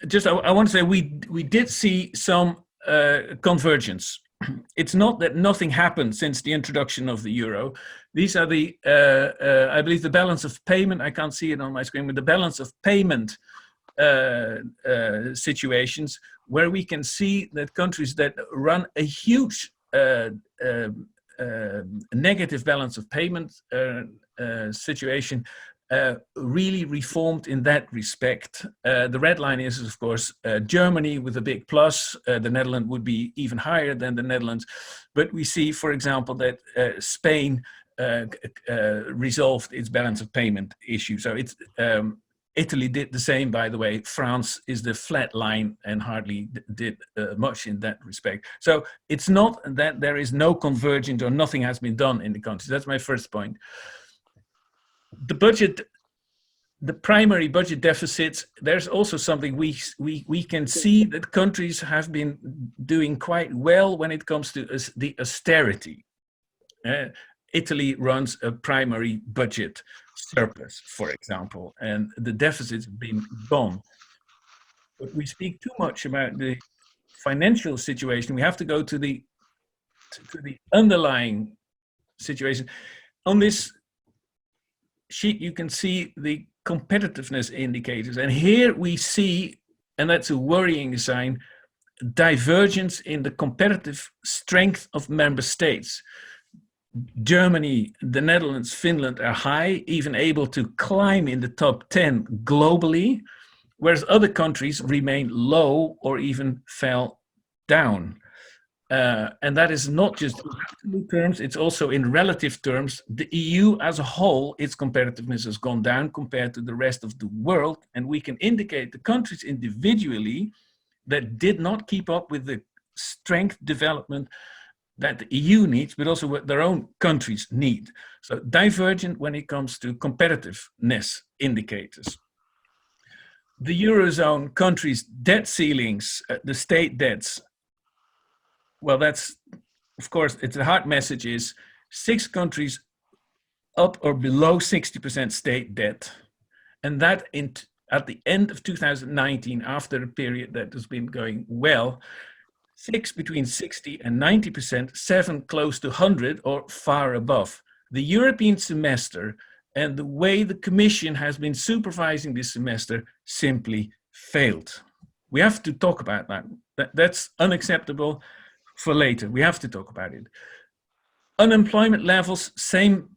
Just I want to say we did see some convergence. It's not that nothing happened since the introduction of the euro. These are the I believe the balance of payment. I can't see it on my screen, but the balance of payment situations where we can see that countries that run a huge negative balance of payment situation really reformed in that respect. The red line is, of course, Germany with a big plus. The Netherlands would be even higher than the Netherlands. But we see, for example, that Spain resolved its balance of payment issue. So it's Italy did the same, by the way. France is the flat line and hardly did much in that respect. So it's not that there is no convergence or nothing has been done in the countries. That's my first point. The budget, the primary budget deficits, there's also something we can see that countries have been doing quite well when it comes to the austerity. Italy runs a primary budget surplus, for example, and the deficits have been gone. But we speak too much about the financial situation. We have to go to the underlying situation. On this sheet, you can see the competitiveness indicators. And here we see, and that's a worrying sign, divergence in the competitive strength of member states. Germany, the Netherlands, Finland are high, even able to climb in the top 10 globally, whereas other countries remain low or even fell down. And that is not just in absolute terms, it's also in relative terms. The EU as a whole, its competitiveness has gone down compared to the rest of the world. And we can indicate the countries individually that did not keep up with the strength development that the EU needs, but also what their own countries need. So divergent when it comes to competitiveness indicators. The Eurozone countries' debt ceilings, the state debts, well, that's, of course, it's a hard message is 6 countries up or below 60% state debt. And that at the end of 2019, after a period that has been going well, 6 between 60 and 90%, 7 close to 100 or far above. The European semester and the way the Commission has been supervising this semester simply failed. We have to talk about that. That's unacceptable. For later, we have to talk about it. Unemployment levels, same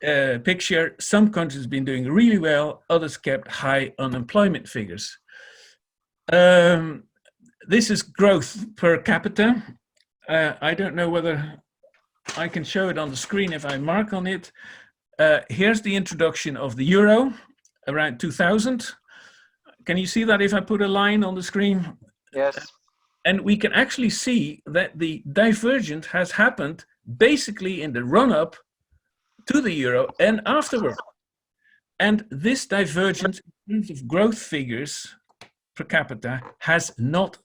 picture. Some countries have been doing really well, others kept high unemployment figures. This is growth per capita. I don't know whether I can show it on the screen if I mark on it. Here's the introduction of the euro around 2000. Can you see that if I put a line on the screen? Yes. And we can actually see that the divergence has happened basically in the run-up to the euro and afterward. And this divergence in terms of growth figures per capita has not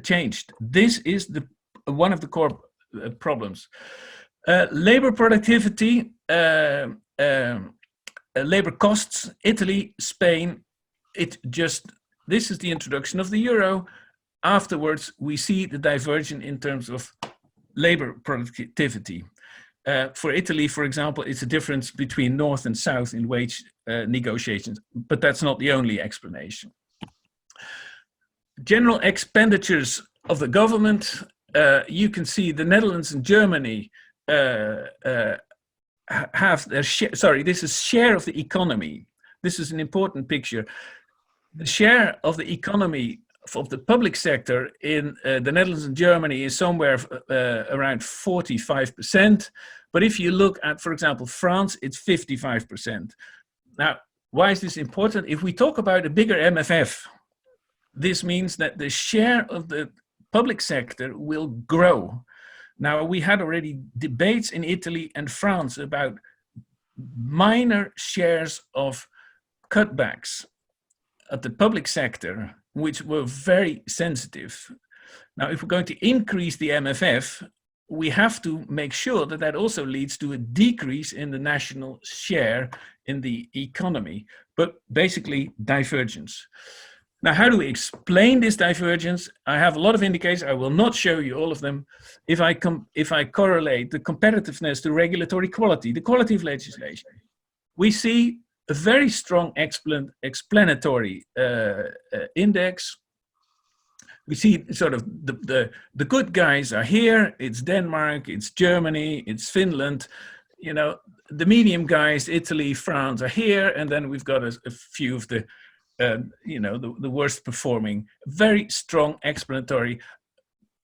changed. This is the one of the core problems. Labor productivity, labor costs, Italy, Spain, this is the introduction of the euro. Afterwards, we see the divergence in terms of labor productivity. For Italy, for example, it's a difference between North and South in wage negotiations, but that's not the only explanation. General expenditures of the government, you can see the Netherlands and Germany have their share, this is share of the economy. This is an important picture. The share of the economy of the public sector in the Netherlands and Germany is somewhere around 45%. But if you look at, for example, France, it's 55%. Now, why is this important? If we talk about a bigger MFF, this means that the share of the public sector will grow. Now, we had already debates in Italy and France about minor shares of cutbacks at the public sector, which were very sensitive. Now, if we're going to increase the MFF, we have to make sure that that also leads to a decrease in the national share in the economy, but basically divergence. Now, how do we explain this divergence? I have a lot of indicators. I will not show you all of them. If I correlate the competitiveness to regulatory quality, the quality of legislation, we see a very strong explanatory index. We see sort of the good guys are here. It's Denmark, it's Germany, it's Finland. You know, the medium guys, Italy, France are here, and then we've got a few of the the worst performing. Very strong explanatory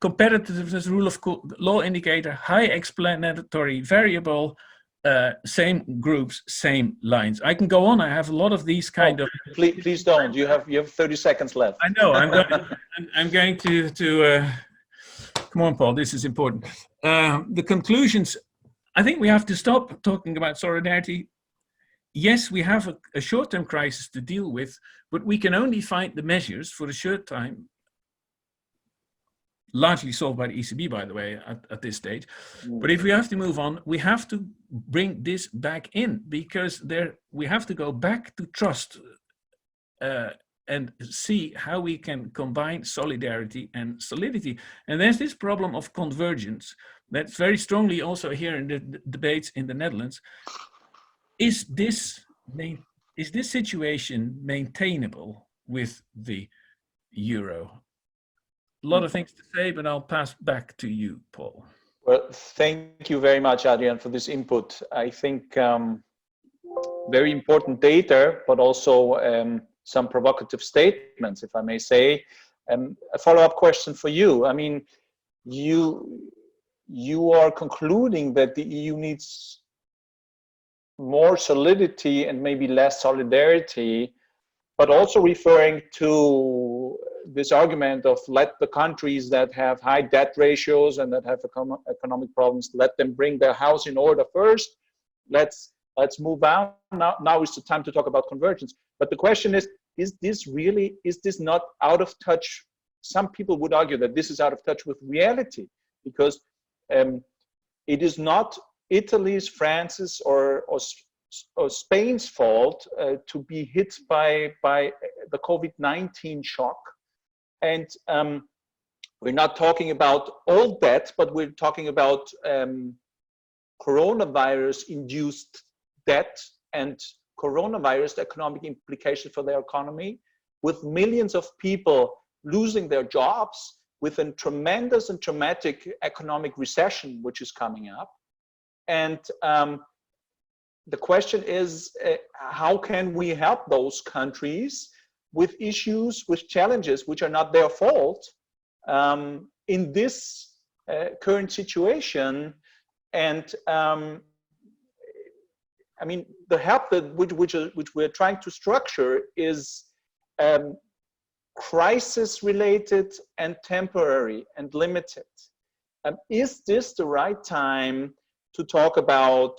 competitiveness, rule of law indicator, high explanatory variable, same groups, same lines. I can go on. I have a lot of these kind of. Please don't. You have 30 seconds left. I know. I'm going to come on, Paul. This is important. The conclusions. I think we have to stop talking about solidarity. Yes, we have a short-term crisis to deal with, but we can only find the measures for the short time, largely solved by the ECB, by the way, at this stage. But if we have to move on, we have to bring this back in, because we have to go back to trust and see how we can combine solidarity and solidity. And there's this problem of convergence that's very strongly also here in the debates in the Netherlands. Is this situation maintainable with the euro? A lot of things to say, but I'll pass back to you, Paul. Well, thank you very much, Adriaan, for this input. I think very important data, but also some provocative statements, if I may say. A follow-up question for you. I mean, you are concluding that the EU needs more solidity and maybe less solidarity, but also referring to this argument of let the countries that have high debt ratios and that have economic problems, let them bring their house in order first. Let's move on. Now is the time to talk about convergence. But the question is this not out of touch? Some people would argue that this is out of touch with reality, because it is not Italy's, France's, or Spain's fault to be hit by the COVID-19 shock. And we're not talking about all debt, but we're talking about coronavirus-induced debt and coronavirus economic implications for their economy, with millions of people losing their jobs, with a tremendous and traumatic economic recession which is coming up. And the question is, how can we help those countries with issues, with challenges which are not their fault in this current situation? And I mean, the help which we're trying to structure is crisis-related and temporary and limited. Is this the right time to talk about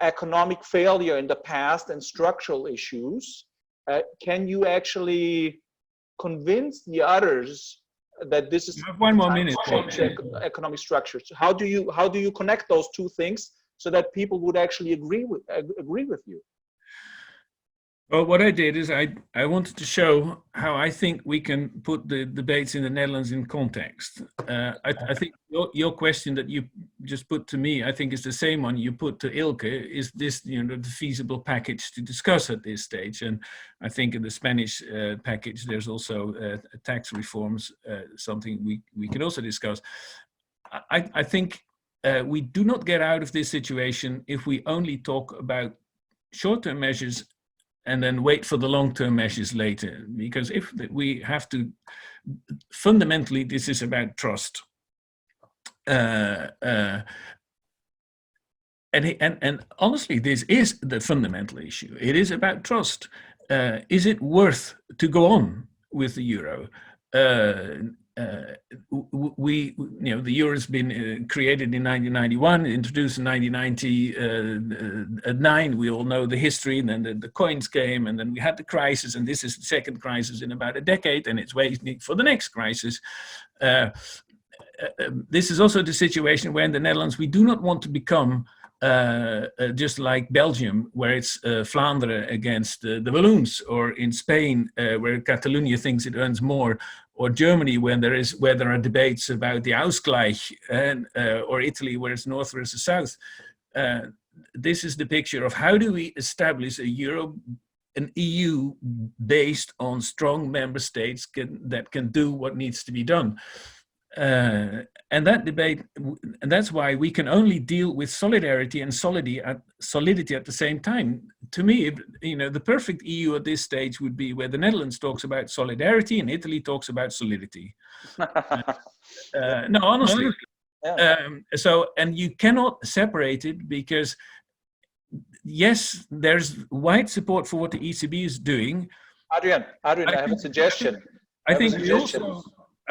economic failure in the past and structural issues? Can you actually convince the others that this is You have 1 more minute. change economic structures. How do you connect those two things so that people would actually agree with you? Well, what I did is I wanted to show how I think we can put the debates in the Netherlands in context. I think your question that you just put to me, I think is the same one you put to Ilke. Is this the feasible package to discuss at this stage? And I think in the Spanish package, there's also tax reforms, something we can also discuss. I think we do not get out of this situation if we only talk about short-term measures and then wait for the long-term measures later. Because if we have to, fundamentally, this is about trust. And honestly, this is the fundamental issue. It is about trust. Is it worth to go on with the euro? The euro has been created in 1991, introduced in 1999. We all know the history, and then the coins came, and then we had the crisis, and this is the second crisis in about a decade, and it's waiting for the next crisis. This is also the situation where in the Netherlands we do not want to become just like Belgium, where it's Flanders against the Walloons, or in Spain, where Catalonia thinks it earns more, or Germany, where there are debates about the Ausgleich, and or Italy, where it's north versus south. This is the picture of how do we establish an EU based on strong member states that can do what needs to be done. And that debate, and that's why we can only deal with solidarity and solidity at the same time. To me, the perfect EU at this stage would be where the Netherlands talks about solidarity and Italy talks about solidity. No, honestly. Yeah. And you cannot separate it, because yes, there's wide support for what the ECB is doing. Adriaan, I have a suggestion. I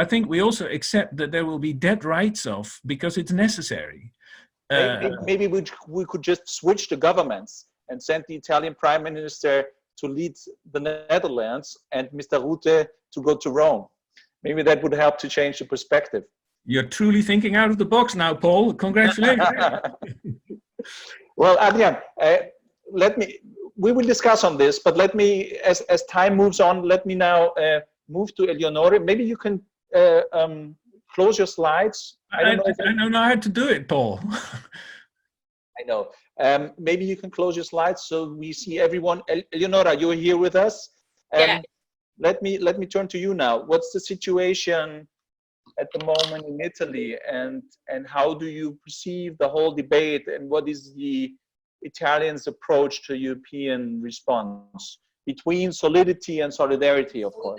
think we also accept that there will be dead writes-off because it's necessary. Maybe we could just switch the governments and send the Italian Prime Minister to lead the Netherlands and Mr. Rutte to go to Rome. Maybe that would help to change the perspective. You're truly thinking out of the box now, Paul. Congratulations. Well, Adriaan, we will discuss on this, but let me, as time moves on, let me now move to Eleonore. Maybe you can close your slides. I don't know how to do it, Paul. I know. Maybe you can close your slides so we see everyone. Eleonora, you're here with us. Yeah. Let me turn to you now. What's the situation at the moment in Italy, and how do you perceive the whole debate, and what is the Italians' approach to European response between solidity and solidarity, of course?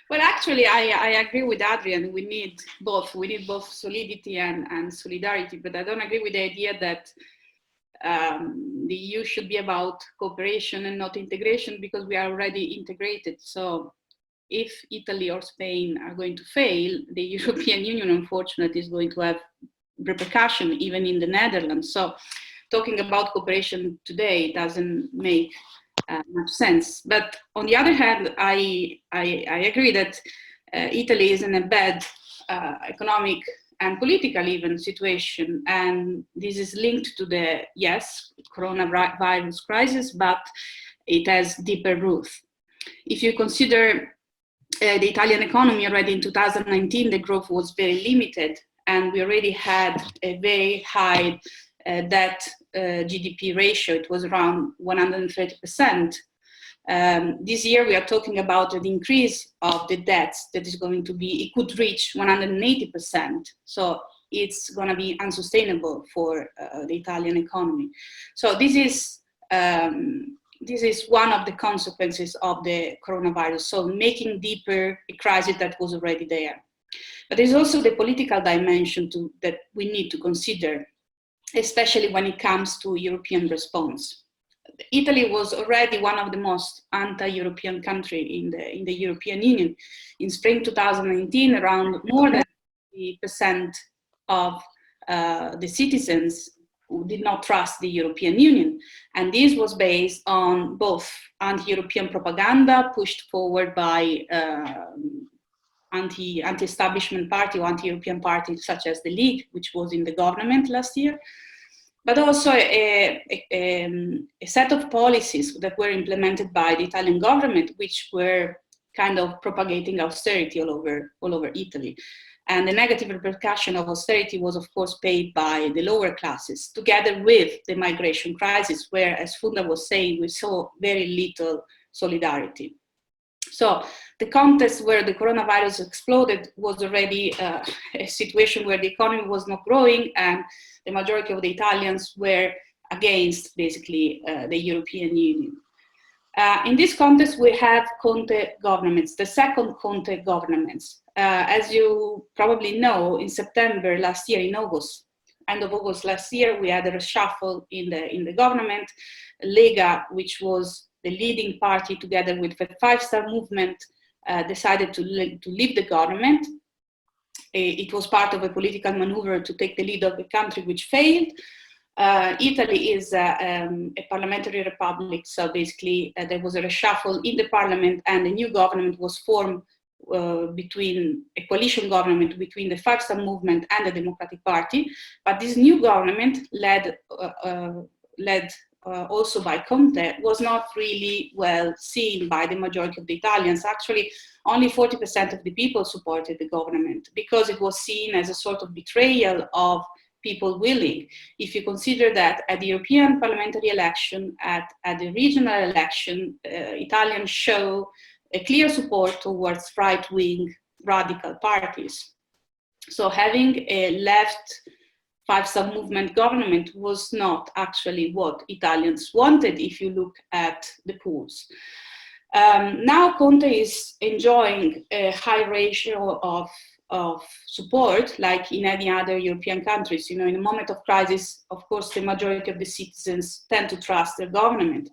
Well, actually, I agree with Adriaan. We need both. We need both solidity and solidarity, but I don't agree with the idea that the EU should be about cooperation and not integration, because we are already integrated. So if Italy or Spain are going to fail, the European Union, unfortunately, is going to have repercussion even in the Netherlands. So talking about cooperation today doesn't make much sense. But on the other hand, I agree that Italy is in a bad economic and political even situation, and this is linked to the, yes, coronavirus crisis, but it has deeper roots. If you consider the Italian economy, already in 2019, the growth was very limited, and we already had a very high debt GDP ratio. It was around 130%. This year we are talking about an increase of the debts that is going to be, it could reach 180%. So it's going to be unsustainable for the Italian economy. So this is one of the consequences of the coronavirus. So making deeper a crisis that was already there. But there's also the political dimension that we need to consider, especially when it comes to European response. Italy was already one of the most anti-European countries in the European Union. In spring 2019, around more than 50% of the citizens who did not trust the European Union. And this was based on both anti-European propaganda pushed forward by anti-establishment party or anti-European parties such as the League, which was in the government last year, but also a set of policies that were implemented by the Italian government, which were kind of propagating austerity all over Italy. And the negative repercussion of austerity was, of course, paid by the lower classes, together with the migration crisis, where, as Funda was saying, we saw very little solidarity. So the context where the coronavirus exploded was already a situation where the economy was not growing, and the majority of the Italians were against, basically, the European Union. In this context, we have Conte governments, the second Conte governments. As you probably know, in September last year, in August, end of August last year, we had a reshuffle in the government. Lega, which was the leading party together with the Five-Star Movement, decided to leave the government. It was part of a political maneuver to take the lead of the country, which failed. Italy is a parliamentary republic, so basically there was a reshuffle in the parliament, and a new government was formed between a coalition government between the Five-Star Movement and the Democratic Party. But this new government, led also by Conte, was not really well seen by the majority of the Italians. Actually, only 40% of the people supported the government, because it was seen as a sort of betrayal of people willing. If you consider that at the European parliamentary election, at the regional election, Italians show a clear support towards right-wing radical parties. So having a left Five-Star Movement government was not actually what Italians wanted, if you look at the polls. Now Conte is enjoying a high ratio of support, like in any other European countries. You know, in a moment of crisis, of course, the majority of the citizens tend to trust their government.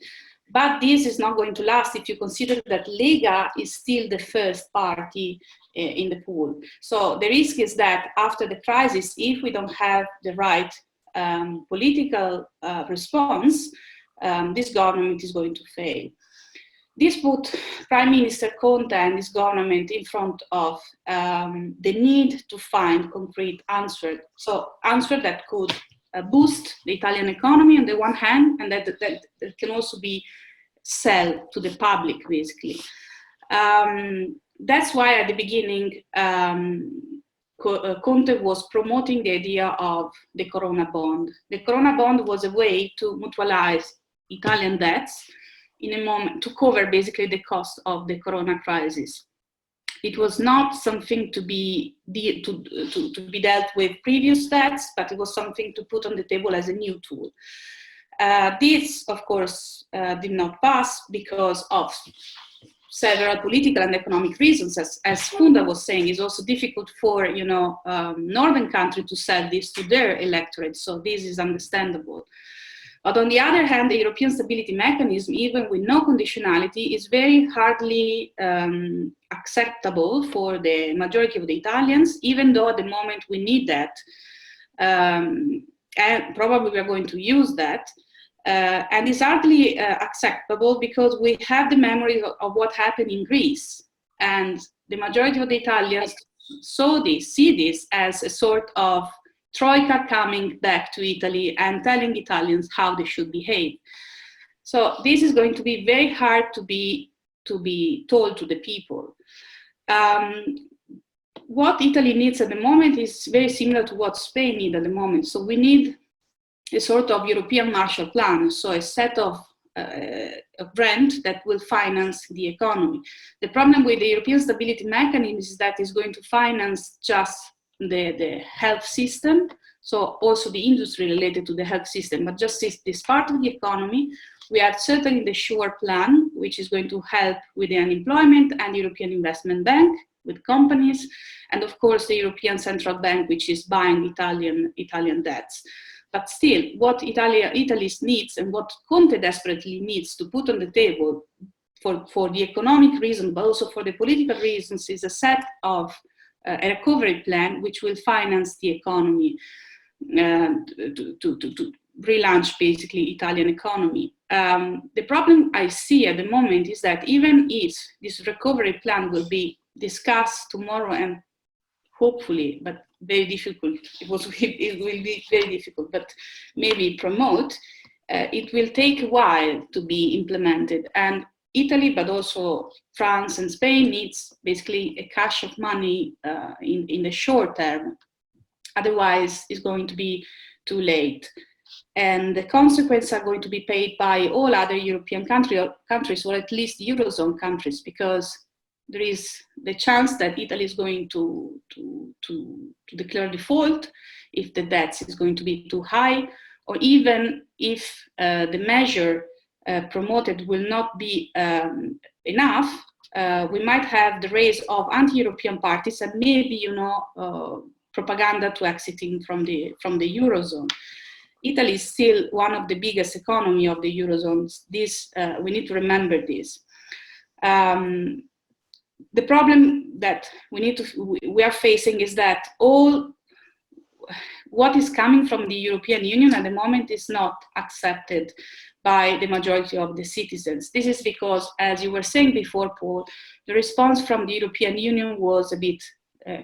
But this is not going to last if you consider that Lega is still the first party in the poll. So the risk is that after the crisis, if we don't have the right political response, this government is going to fail. This put Prime Minister Conte and his government in front of the need to find concrete answers. So answers that could boost the Italian economy on the one hand, and that can also be sell to the public, basically. That's why at the beginning, Conte was promoting the idea of the Corona bond. The Corona bond was a way to mutualize Italian debts in a moment to cover basically the cost of the Corona crisis. It was not something to be dealt with previous debts, but it was something to put on the table as a new tool. This, of course, did not pass because of several political and economic reasons. As Funda was saying, it's also difficult for northern countries to sell this to their electorate, so this is understandable. But on the other hand, the European Stability Mechanism, even with no conditionality, is very hardly acceptable for the majority of the Italians, even though at the moment we need that. And probably we are going to use that. And it's hardly acceptable because we have the memory of what happened in Greece. And the majority of the Italians see this as a sort of Troika coming back to Italy and telling Italians how they should behave. So this is going to be very hard to be told to the people. What Italy needs at the moment is very similar to what Spain needs at the moment. So we need a sort of European Marshall Plan, so a set of grant that will finance the economy. The problem with the European Stability Mechanism is that it's going to finance just the health system, so also the industry related to the health system, but just this part of the economy. We have certainly the SURE plan, which is going to help with the unemployment, and the European Investment Bank with companies, and of course the European Central Bank, which is buying Italian debts. But still, what Italy needs and what Conte desperately needs to put on the table for the economic reason, but also for the political reasons, is a set of a recovery plan which will finance the economy to relaunch basically Italian economy. The problem I see at the moment is that even if this recovery plan will be discuss tomorrow and hopefully, but very difficult, it will be very difficult, but maybe promote, it will take a while to be implemented. And Italy, but also France and Spain needs basically a cash of money in the short term. Otherwise, it's going to be too late. And the consequences are going to be paid by all other European countries, or at least Eurozone countries, because there is the chance that Italy is going to declare default if the debt is going to be too high, or even if the measure promoted will not be enough, we might have the rise of anti-European parties and maybe, propaganda to exiting from the Eurozone. Italy is still one of the biggest economy of the Eurozone. This we need to remember this. The problem that we are facing is that all what is coming from the European Union at the moment is not accepted by the majority of the citizens. This is because, as you were saying before, Paul, the response from the European Union was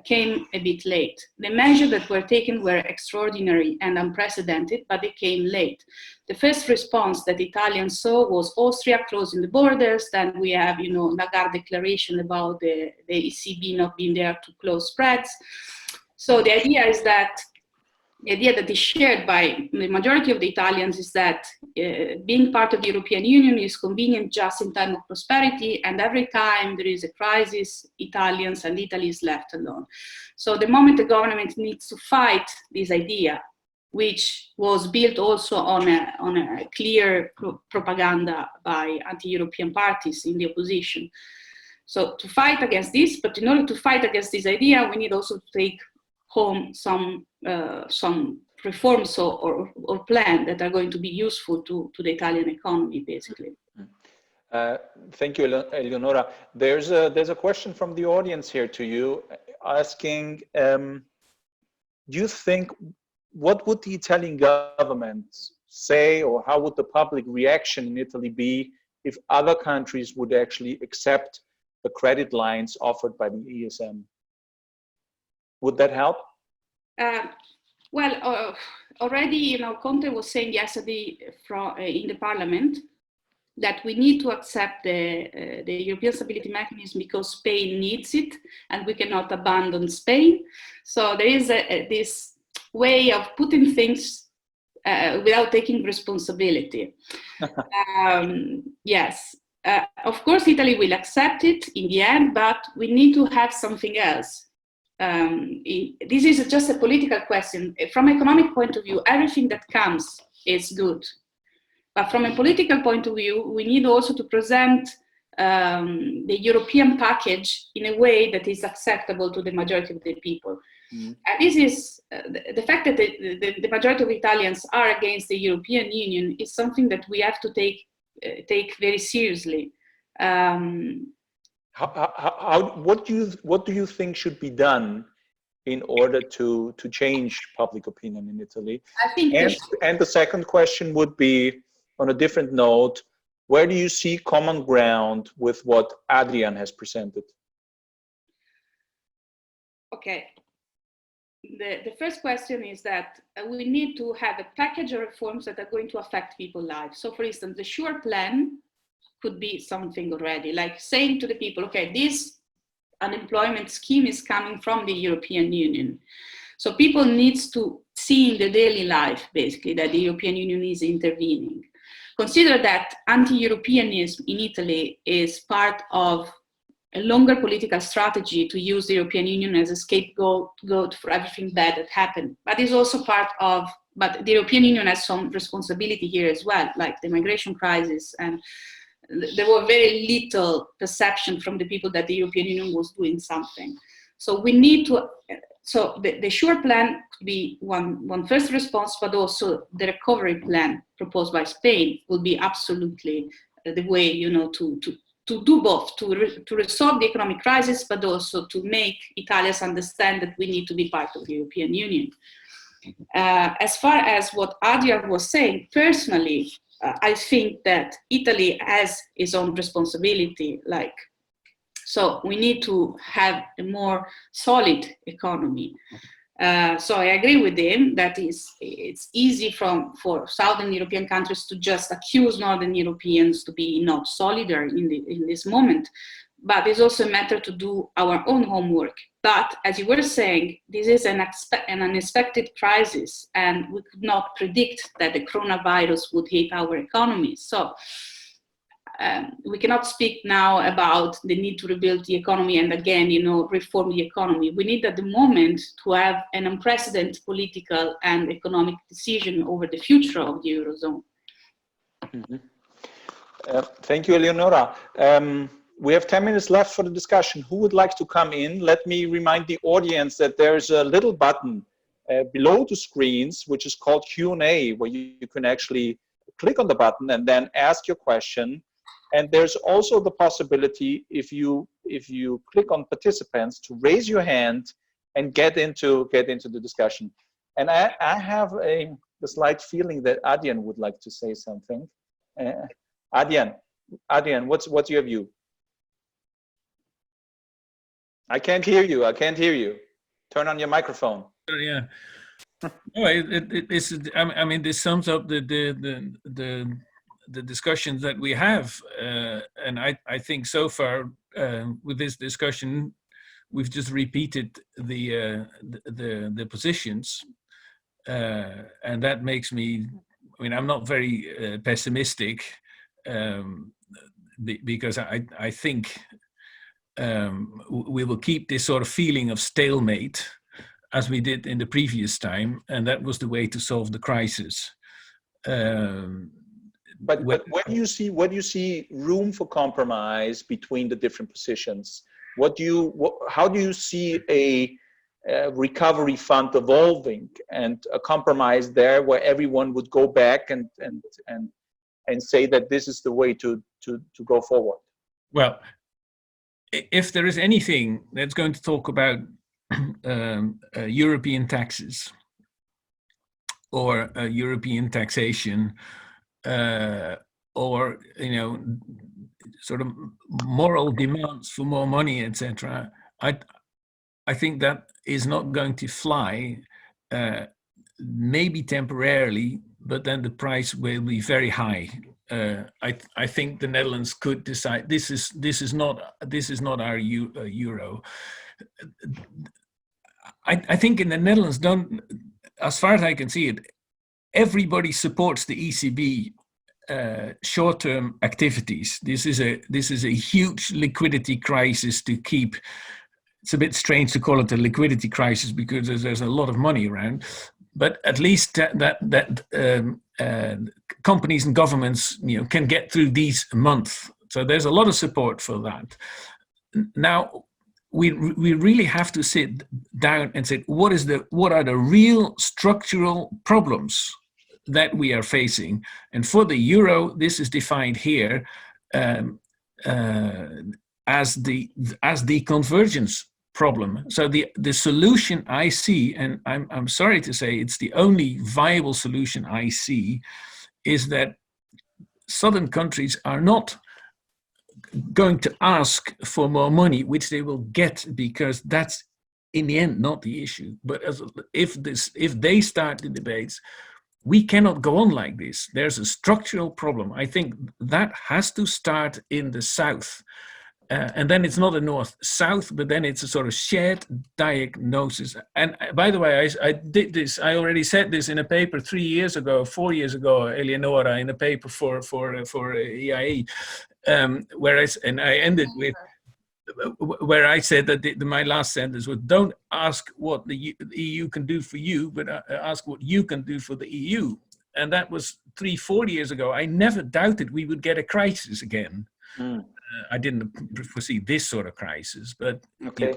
came a bit late. The measures that were taken were extraordinary and unprecedented, but they came late. The first response that Italians saw was Austria closing the borders. Then we have, Lagarde declaration about the ECB not being there to close spreads. So the idea that is shared by the majority of the Italians is that being part of the European Union is convenient just in time of prosperity, and every time there is a crisis, Italians and Italy is left alone. So the moment the government needs to fight this idea, which was built also on a clear propaganda by anti-European parties in the opposition. So to fight against this, but in order to fight against this idea, we need also to take home some reforms or plan that are going to be useful to the Italian economy, basically. Thank you, Eleonora. There's a question from the audience here to you, asking, do you think, what would the Italian government say, or how would the public reaction in Italy be if other countries would actually accept the credit lines offered by the ESM? Would that help? Already, Conte was saying yesterday in the Parliament that we need to accept the European Stability Mechanism because Spain needs it, and we cannot abandon Spain. So there is this way of putting things without taking responsibility. Yes. Of course, Italy will accept it in the end, but we need to have something else. This is just a political question. From an economic point of view, everything that comes is good. But from a political point of view, we need also to present the European package in a way that is acceptable to the majority of the people. Mm-hmm. And this is the fact that the majority of Italians are against the European Union is something that we have to take very seriously. What do you think should be done in order to change public opinion in Italy? I think and the second question would be, on a different note, where do you see common ground with what Adriaan has presented? Okay. The first question is that we need to have a package of reforms that are going to affect people's lives. So, for instance, the SURE plan could be something already, like saying to the people, okay, this unemployment scheme is coming from the European Union. So people need to see in the daily life, basically, that the European Union is intervening. Consider that anti-Europeanism in Italy is part of a longer political strategy to use the European Union as a scapegoat for everything bad that happened. But it's also but the European Union has some responsibility here as well, like the migration crisis, and there was very little perception from the people that the European Union was doing something. So we need to, the SURE plan could be one first response, but also the recovery plan proposed by Spain will be absolutely the way, to do both, to resolve the economic crisis, but also to make Italians understand that we need to be part of the European Union. As far as what Adriaan was saying, personally, I think that Italy has its own responsibility. Like, So we need to have a more solid economy. So I agree with him that it's easy for Southern European countries to just accuse Northern Europeans to be not solidary in this moment. But it's also a matter to do our own homework. But as you were saying, this is an unexpected crisis, and we could not predict that the coronavirus would hit our economy. So we cannot speak now about the need to rebuild the economy and again, reform the economy. We need at the moment to have an unprecedented political and economic decision over the future of the Eurozone. Mm-hmm. Thank you, Eleonora. We have 10 minutes left for the discussion. Who would like to come in? Let me remind the audience that there's a little button below the screens, which is called Q&A, where you can actually click on the button and then ask your question. And there's also the possibility, if you click on participants, to raise your hand and get into the discussion. And I have a slight feeling that Adriaan would like to say something. Adriaan, what's your view? I can't hear you. Turn on your microphone. Yeah. No, I mean, this sums up the discussions that we have, and I think so far with this discussion, we've just repeated the positions, and that makes me. I mean, I'm not very pessimistic because I think. We will keep this sort of feeling of stalemate as we did in the previous time, and that was the way to solve the crisis. But where do you see room for compromise between the different positions? How do you see a recovery fund evolving and a compromise there where everyone would go back and say that this is the way to go forward? Well, if there is anything that's going to talk about European taxes or European taxation or sort of moral demands for more money, etc., I think that is not going to fly, maybe temporarily, but then the price will be very high. I think the Netherlands could decide this is not our euro. I think in the Netherlands, as far as I can see it, everybody supports the ECB short-term activities. This is a huge liquidity crisis to keep. It's a bit strange to call it a liquidity crisis because there's a lot of money around. But at least that companies and governments, can get through these months. So there's a lot of support for that. Now, we really have to sit down and say, what are the real structural problems that we are facing? And for the euro, this is defined here as the convergence problem. So the solution I see, and I'm sorry to say it's the only viable solution I see, is that southern countries are not going to ask for more money, which they will get, because that's in the end not the issue. But if they start the debates, we cannot go on like this. There's a structural problem. I think that has to start in the south. And then it's not a north-south, but then it's a sort of shared diagnosis. And by the way, I did this. I already said this in a paper 4 years ago, Eleonora, in a paper for EIE, where I ended with where I said that my last sentence was: don't ask what the EU can do for you, but ask what you can do for the EU. And that was 3-4 years ago. I never doubted we would get a crisis again. I didn't foresee this sort of crisis, but okay.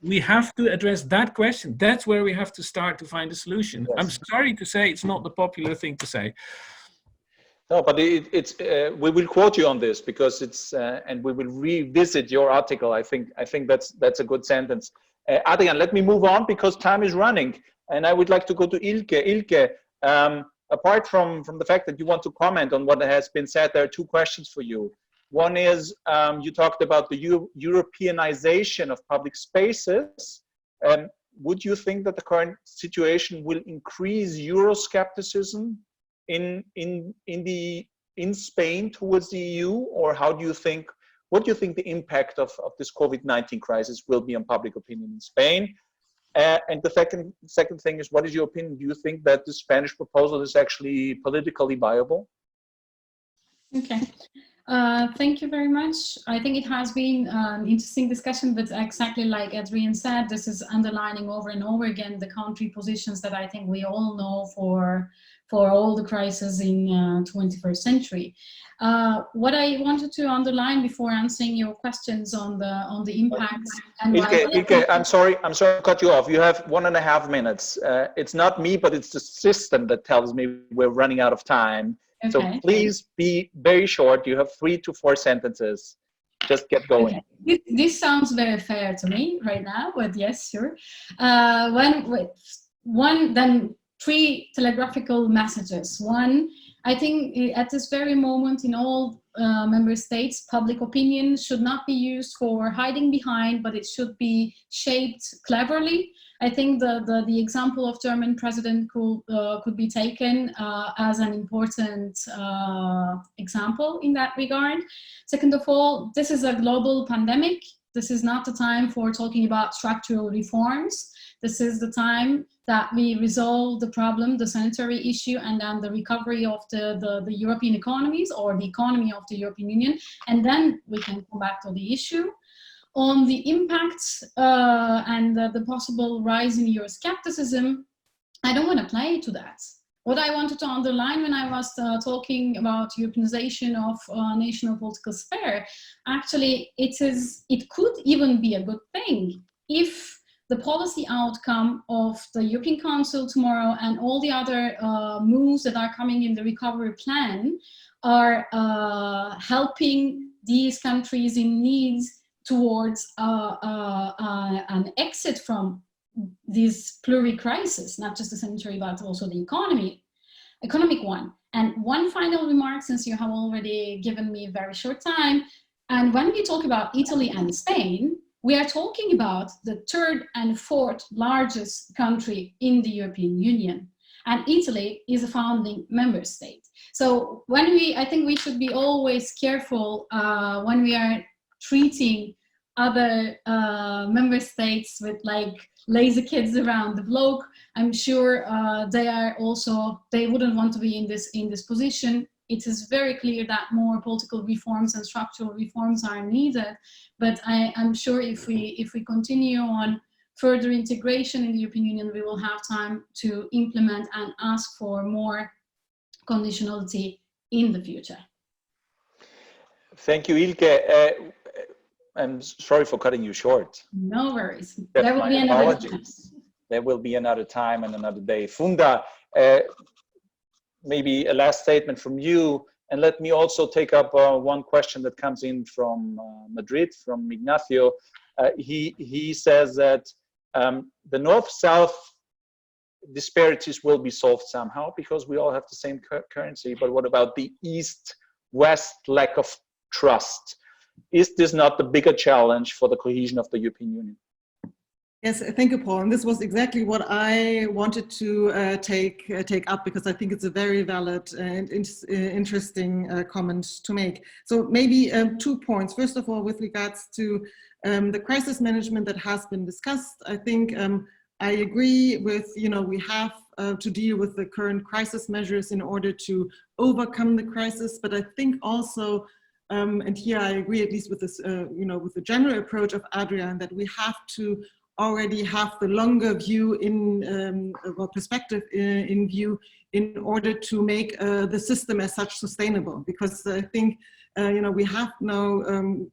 We have to address that question. That's where we have to start to find a solution. Yes. I'm sorry to say it's not the popular thing to say. No, but it's we will quote you on this because it's and we will revisit your article. I think that's a good sentence. Adriaan, let me move on because time is running, and I would like to go to Ilke. Ilke, apart from the fact that you want to comment on what has been said, there are two questions for you. One is you talked about the Europeanization of public spaces. Would you think that the current situation will increase Euroscepticism in Spain towards the EU, or how do you think? What do you think the impact of this COVID-19 crisis will be on public opinion in Spain? And the second thing is, what is your opinion? Do you think that the Spanish proposal is actually politically viable? Okay. Thank you very much. I think it has been an interesting discussion, but exactly like Adriaan said, this is underlining over and over again the country positions that I think we all know for all the crises in 21st century. What I wanted to underline before answering your questions on the impacts. And Ilke, I'm sorry to cut you off. You have 1.5 minutes. It's not me, but it's the system that tells me we're running out of time. Okay. So please be very short. You have 3 to 4 sentences. Just get going. Okay. This sounds very fair to me right now, but yes, sure. Then 3 telegraphical messages. One, I think at this very moment in all member states, public opinion should not be used for hiding behind, but it should be shaped cleverly. I think the example of German president could be taken as an important example in that regard. Second of all, this is a global pandemic. This is not the time for talking about structural reforms. This is the time that we resolve the problem, the sanitary issue, and then the recovery of the European economies or the economy of the European Union. And then we can come back to the issue. On the impacts and the possible rise in Euroscepticism, I don't want to play to that. What I wanted to underline when I was talking about Europeanization of national political sphere, actually it could even be a good thing if the policy outcome of the European Council tomorrow and all the other moves that are coming in the recovery plan are helping these countries in need towards an exit from this pluri-crisis, not just the sanitary, but also the economic one. And one final remark, since you have already given me a very short time, and when we talk about Italy and Spain, we are talking about the 3rd and 4th largest country in the European Union. And Italy is a founding member state. So I think we should be always careful when we are treating other member states with like lazy kids around the block. I'm sure they wouldn't want to be in this position. It is very clear that more political reforms and structural reforms are needed. But I'm sure if we continue on further integration in the European Union, we will have time to implement and ask for more conditionality in the future. Thank you, Ilke. I'm sorry for cutting you short. No worries. There will be another time. There will be another time and another day. Funda, maybe a last statement from you, and let me also take up one question that comes in from Madrid, from Ignacio. He says that the North-South disparities will be solved somehow because we all have the same currency, but what about the East-West lack of trust? Is this not the bigger challenge for the cohesion of the European Union? Yes, thank you, Paul. And this was exactly what I wanted to take up, because I think it's a very valid and interesting comment to make. So maybe 2 points. First of all, with regards to the crisis management that has been discussed, I think I agree with, we have to deal with the current crisis measures in order to overcome the crisis. But I think also, and here I agree at least with this, with the general approach of Adriaan, that we have to already have the longer view perspective in view in order to make the system as such sustainable. Because I think, we have now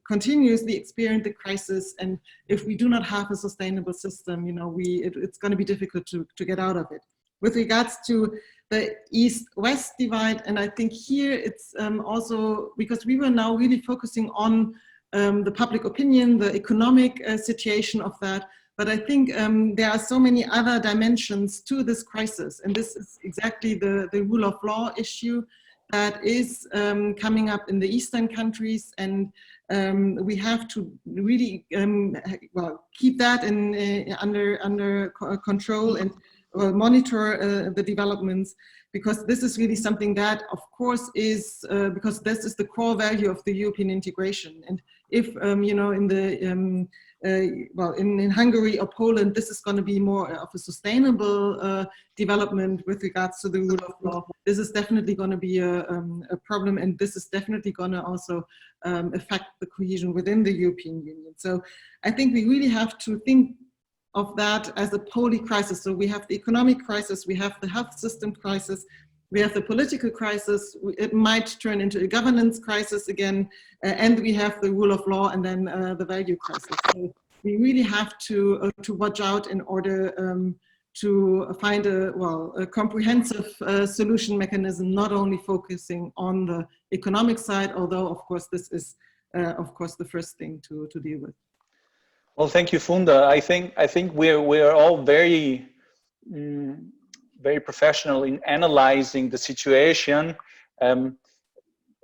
continuously experienced the crisis, and if we do not have a sustainable system, it's going to be difficult to get out of it. With regards to the East-West divide, and I think here it's also because we were now really focusing on the public opinion, the economic situation of that. But I think there are so many other dimensions to this crisis, and this is exactly the rule of law issue. that is coming up in the Eastern countries, and we have to really keep that under control and monitor the developments, because this is really something that, of course, is because this is the core value of the European integration. And if in the in Hungary or Poland, this is going to be more of a sustainable development with regards to the rule of law, this is definitely going to be a problem, and this is definitely going to also affect the cohesion within the European Union. So I think we really have to think of that as a poly crisis. So we have the economic crisis, we have the health system crisis, we have the political crisis, it might turn into a governance crisis again, and we have the rule of law, and then the value crisis. So we really have to watch out in order to find a comprehensive solution mechanism, not only focusing on the economic side, although of course this is of course the first thing to deal with. Well, thank you, Funda. I think we're all very very professional in analyzing the situation.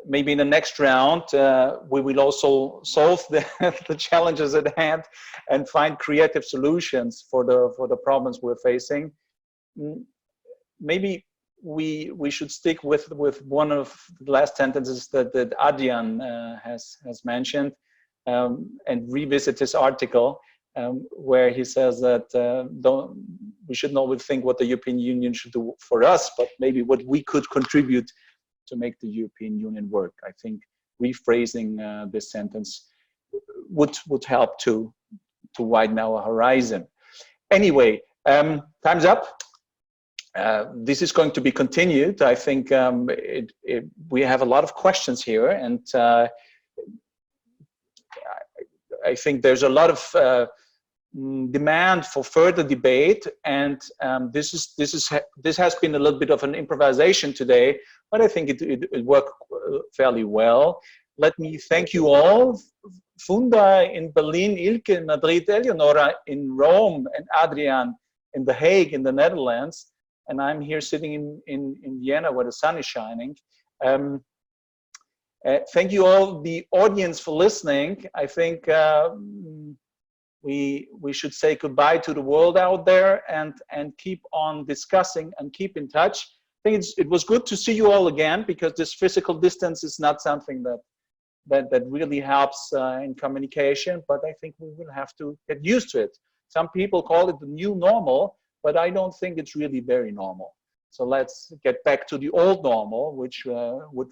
Maybe in the next round we will also solve the challenges at hand and find creative solutions for the problems we're facing. Maybe we should stick with one of the last sentences that Adriaan has mentioned. And revisit his article where he says that we should not think what the European Union should do for us, but maybe what we could contribute to make the European Union work. I think rephrasing this sentence would help to widen our horizon. Anyway, time's up. This is going to be continued. I think we have a lot of questions here, and I think there's a lot of demand for further debate, and this has been a little bit of an improvisation today, but I think it worked fairly well. Let me thank you all. Funda in Berlin, Ilke in Madrid, Eleonora in Rome, and Adriaan in The Hague in the Netherlands, and I'm here sitting in Vienna where the sun is shining. Thank you all, the audience, for listening. I think we should say goodbye to the world out there and keep on discussing and keep in touch. I think it was good to see you all again, because this physical distance is not something that really helps in communication, but I think we will have to get used to it. Some people call it the new normal, but I don't think it's really very normal. So let's get back to the old normal, which would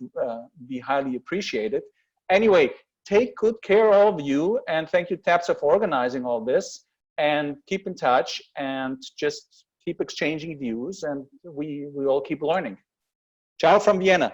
be highly appreciated. Anyway, take good care of you, and thank you, TEPSA, for organizing all this. And keep in touch, and just keep exchanging views, and we all keep learning. Ciao from Vienna.